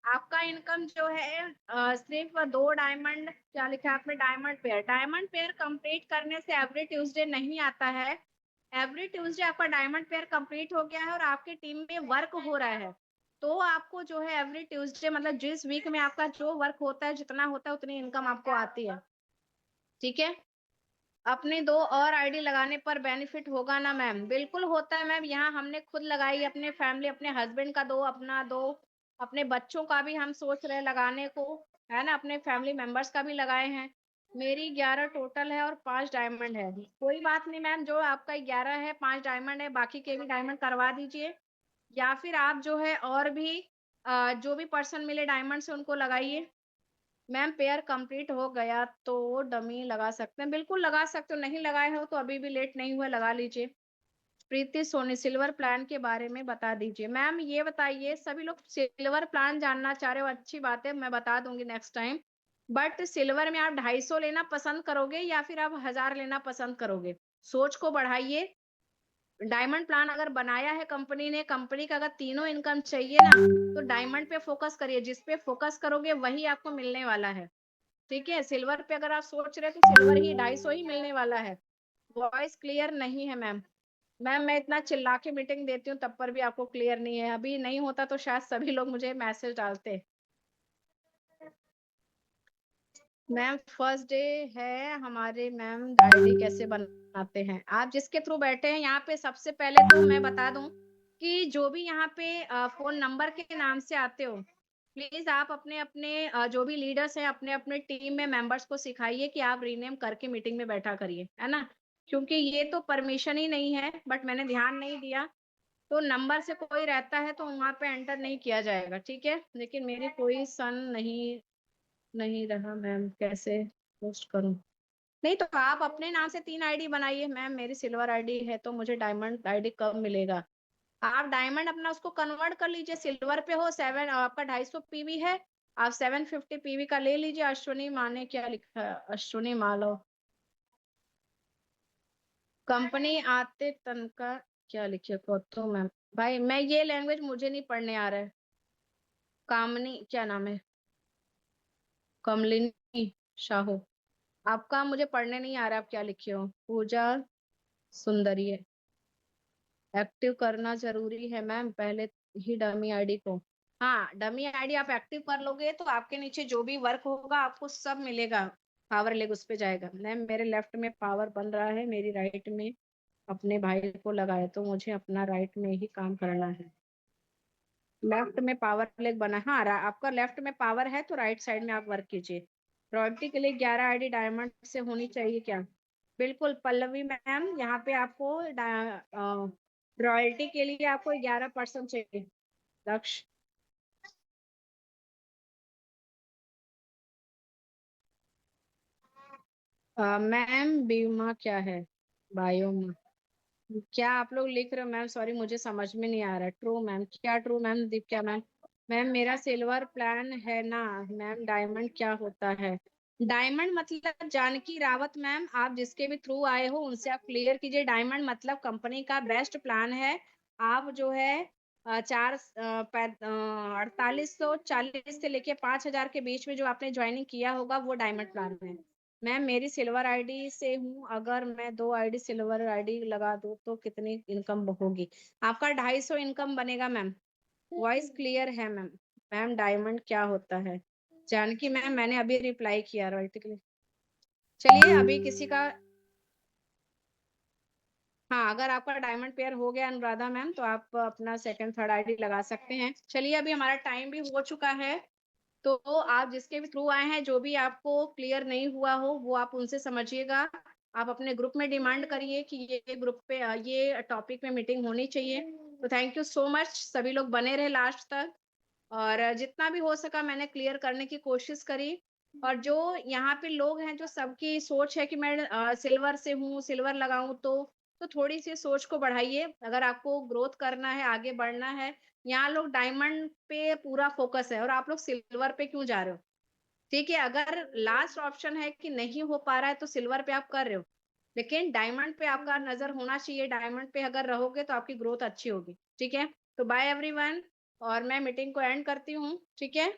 आपका इनकम जो है सिर्फ 2 डायमंड, क्या लिखा है आपने, डायमंड पेयर कंप्लीट करने से एवरी ट्यूसडे नहीं आता है। एवरी ट्यूसडे आपका डायमंड पेयर कंप्लीट हो गया है और आपकी टीम में वर्क हो रहा है, तो आपको जो है एवरी ट्यूसडे मतलब जिस वीक में आपका जो वर्क होता है, जितना होता है उतनी इनकम आपको आती है। ठीक है। अपने 2 और आईडी लगाने पर बेनिफिट होगा ना मैम? बिल्कुल होता है मैम। यहाँ हमने खुद लगाई, अपने फैमिली, अपने हस्बैंड का 2, अपना 2, अपने बच्चों का भी हम सोच रहे हैं लगाने को, है ना, अपने फैमिली मेंबर्स का भी लगाए हैं। मेरी 11 टोटल है और 5 डायमंड है। कोई बात नहीं मैम, जो आपका 11 है, 5 डायमंड है, बाकी के भी डायमंड करवा दीजिए, या फिर आप जो है और भी जो भी पर्सन मिले डायमंड से उनको लगाइए। मैम पेयर कंप्लीट हो गया तो डमी लगा सकते हैं, बिल्कुल लगा सकते हो, नहीं लगाए हो तो अभी भी लेट नहीं हुआ, लगा लीजिए। प्रीति सोनी, सिल्वर प्लान के बारे में बता दीजिए। मैम ये बताइए, सभी लोग सिल्वर प्लान जानना चाह रहे हो, अच्छी बात है, मैं बता दूंगी नेक्स्ट टाइम। बट सिल्वर में आप 250 लेना पसंद करोगे या फिर आप 1000 लेना पसंद करोगे? सोच को बढ़ाइए। डायमंड प्लान अगर बनाया है कंपनी ने, कंपनी का अगर तीनों इनकम चाहिए ना, तो डायमंड पे फोकस करिए, जिस पे फोकस करोगे वही आपको मिलने वाला है। ठीक है। सिल्वर पे अगर आप सोच रहे हो तो सिल्वर ही 250 ही मिलने वाला है। वॉइस क्लियर नहीं है मैम। मैम मैं इतना चिल्ला के मीटिंग देती हूँ तब पर भी आपको क्लियर नहीं है, अभी नहीं होता तो शायद सभी लोग मुझे मैसेज डालते। मैम फर्स्ट डे है हमारे, मैम आईडी कैसे बनाते हैं? आप जिसके थ्रू बैठे हैं यहाँ पे, सबसे पहले तो मैं बता दूं कि जो भी यहाँ पे फोन नंबर के नाम से आते हो, प्लीज आप अपने अपने जो भी लीडर्स हैं, अपने अपने टीम में मेंबर्स को सिखाइए कि आप रीनेम करके मीटिंग में बैठा करिए, है ना, क्योंकि ये तो परमिशन ही नहीं है, बट मैंने ध्यान नहीं दिया। तो नंबर से कोई रहता है तो वहां पे एंटर नहीं किया जाएगा, ठीक है। लेकिन मेरी कोई सन नहीं नहीं रहा मैम, कैसे पोस्ट करूं? नहीं तो आप अपने नाम से 3 आईडी बनाइए मैम, मेरी सिल्वर आईडी है तो मुझे डायमंड आईडी कब मिलेगा? आप डायमंड अपना उसको कन्वर्ट कर लीजिए, सिल्वर पे हो 7, आपका 250 पीवी है, आप 750 पीवी का ले लीजिए। अश्विनी माने क्या लिखा है, अश्विनी मालो, कंपनी आते तनका, क्या लिखे तो मैम, भाई मैं ये लैंग्वेज मुझे नहीं पढ़ने आ रहा है। कामनी, क्या नाम है, कमलिनी शाहू, आपका मुझे पढ़ने नहीं आ रहा, आप क्या लिखे हो? पूजा सुंदरी है, एक्टिव करना जरूरी है मैम पहले ही डमी आईडी को। हाँ, डमी आईडी आप एक्टिव कर लोगे तो आपके नीचे जो भी वर्क होगा आपको सब मिलेगा, पावर लेग उस पे जाएगा। मैम मेरे लेफ्ट में पावर बन रहा है, मेरी राइट में अपने भाई को लगाए, तो मुझे अपना राइट में ही काम करना है। लेफ्ट में पावर लेग बना, हाँ आपका लेफ्ट में पावर है तो राइट साइड में आप वर्क कीजिए। रॉयल्टी के लिए 11 आईडी डायमंड से होनी चाहिए क्या? बिल्कुल पल्लवी मैम, यहाँ पे आपको रॉयल्टी के लिए आपको 11% चाहिए। लक्ष्य, मैम बीमा क्या है, बायोमा, क्या आप लोग लिख रहे हो मैम? सॉरी मुझे समझ में नहीं आ रहा। ट्रू मैम, क्या ट्रू मैम, दीप क्या मैम? मैम मेरा सिल्वर प्लान है ना मैम। डायमंड क्या होता है? डायमंड मतलब जानकी रावत मैम, आप जिसके भी थ्रू आए हो उनसे आप क्लियर कीजिए। डायमंड मतलब कंपनी का बेस्ट प्लान है। आप जो है 4840 से लेके 5000 के बीच में जो आपने ज्वाइनिंग किया होगा वो डायमंड प्लान है। मैम मेरी सिल्वर आईडी से हूँ, अगर मैं 2 आईडी सिल्वर आईडी लगा दूँ तो कितनी इनकम होगी? आपका 250 इनकम बनेगा मैम। वॉइस क्लियर है मैम? मैम डायमंड क्या होता है? जानकी मैम मैंने अभी रिप्लाई किया रॉयल्टी के लिए। चलिए अभी किसी का, हाँ अगर आपका डायमंड पेयर हो गया अनुराधा मैम तो आप अपना सेकंड थर्ड आईडी लगा सकते हैं। चलिए अभी हमारा टाइम भी हो चुका है, तो आप जिसके भी थ्रू आए हैं, जो भी आपको क्लियर नहीं हुआ हो वो आप उनसे समझिएगा। आप अपने ग्रुप में डिमांड करिए कि ये ग्रुप पे ये टॉपिक पे मीटिंग होनी चाहिए। तो थैंक यू सो मच, सभी लोग बने रहे लास्ट तक, और जितना भी हो सका मैंने क्लियर करने की कोशिश करी। और जो यहाँ पे लोग हैं जो सबकी सोच है कि मैं सिल्वर से हूँ, सिल्वर लगाऊं, तो थोड़ी सी सोच को बढ़ाइए, अगर आपको ग्रोथ करना है, आगे बढ़ना है। यहाँ लोग डायमंड पे पूरा फोकस है और आप लोग सिल्वर पे क्यों जा रहे हो? ठीक है, अगर लास्ट ऑप्शन है कि नहीं हो पा रहा है तो सिल्वर पे आप कर रहे हो, लेकिन डायमंड पे आपका नजर होना चाहिए। डायमंड पे अगर रहोगे तो आपकी ग्रोथ अच्छी होगी। ठीक है, तो बाय एवरीवन, और मैं मीटिंग को एंड करती हूँ। ठीक है।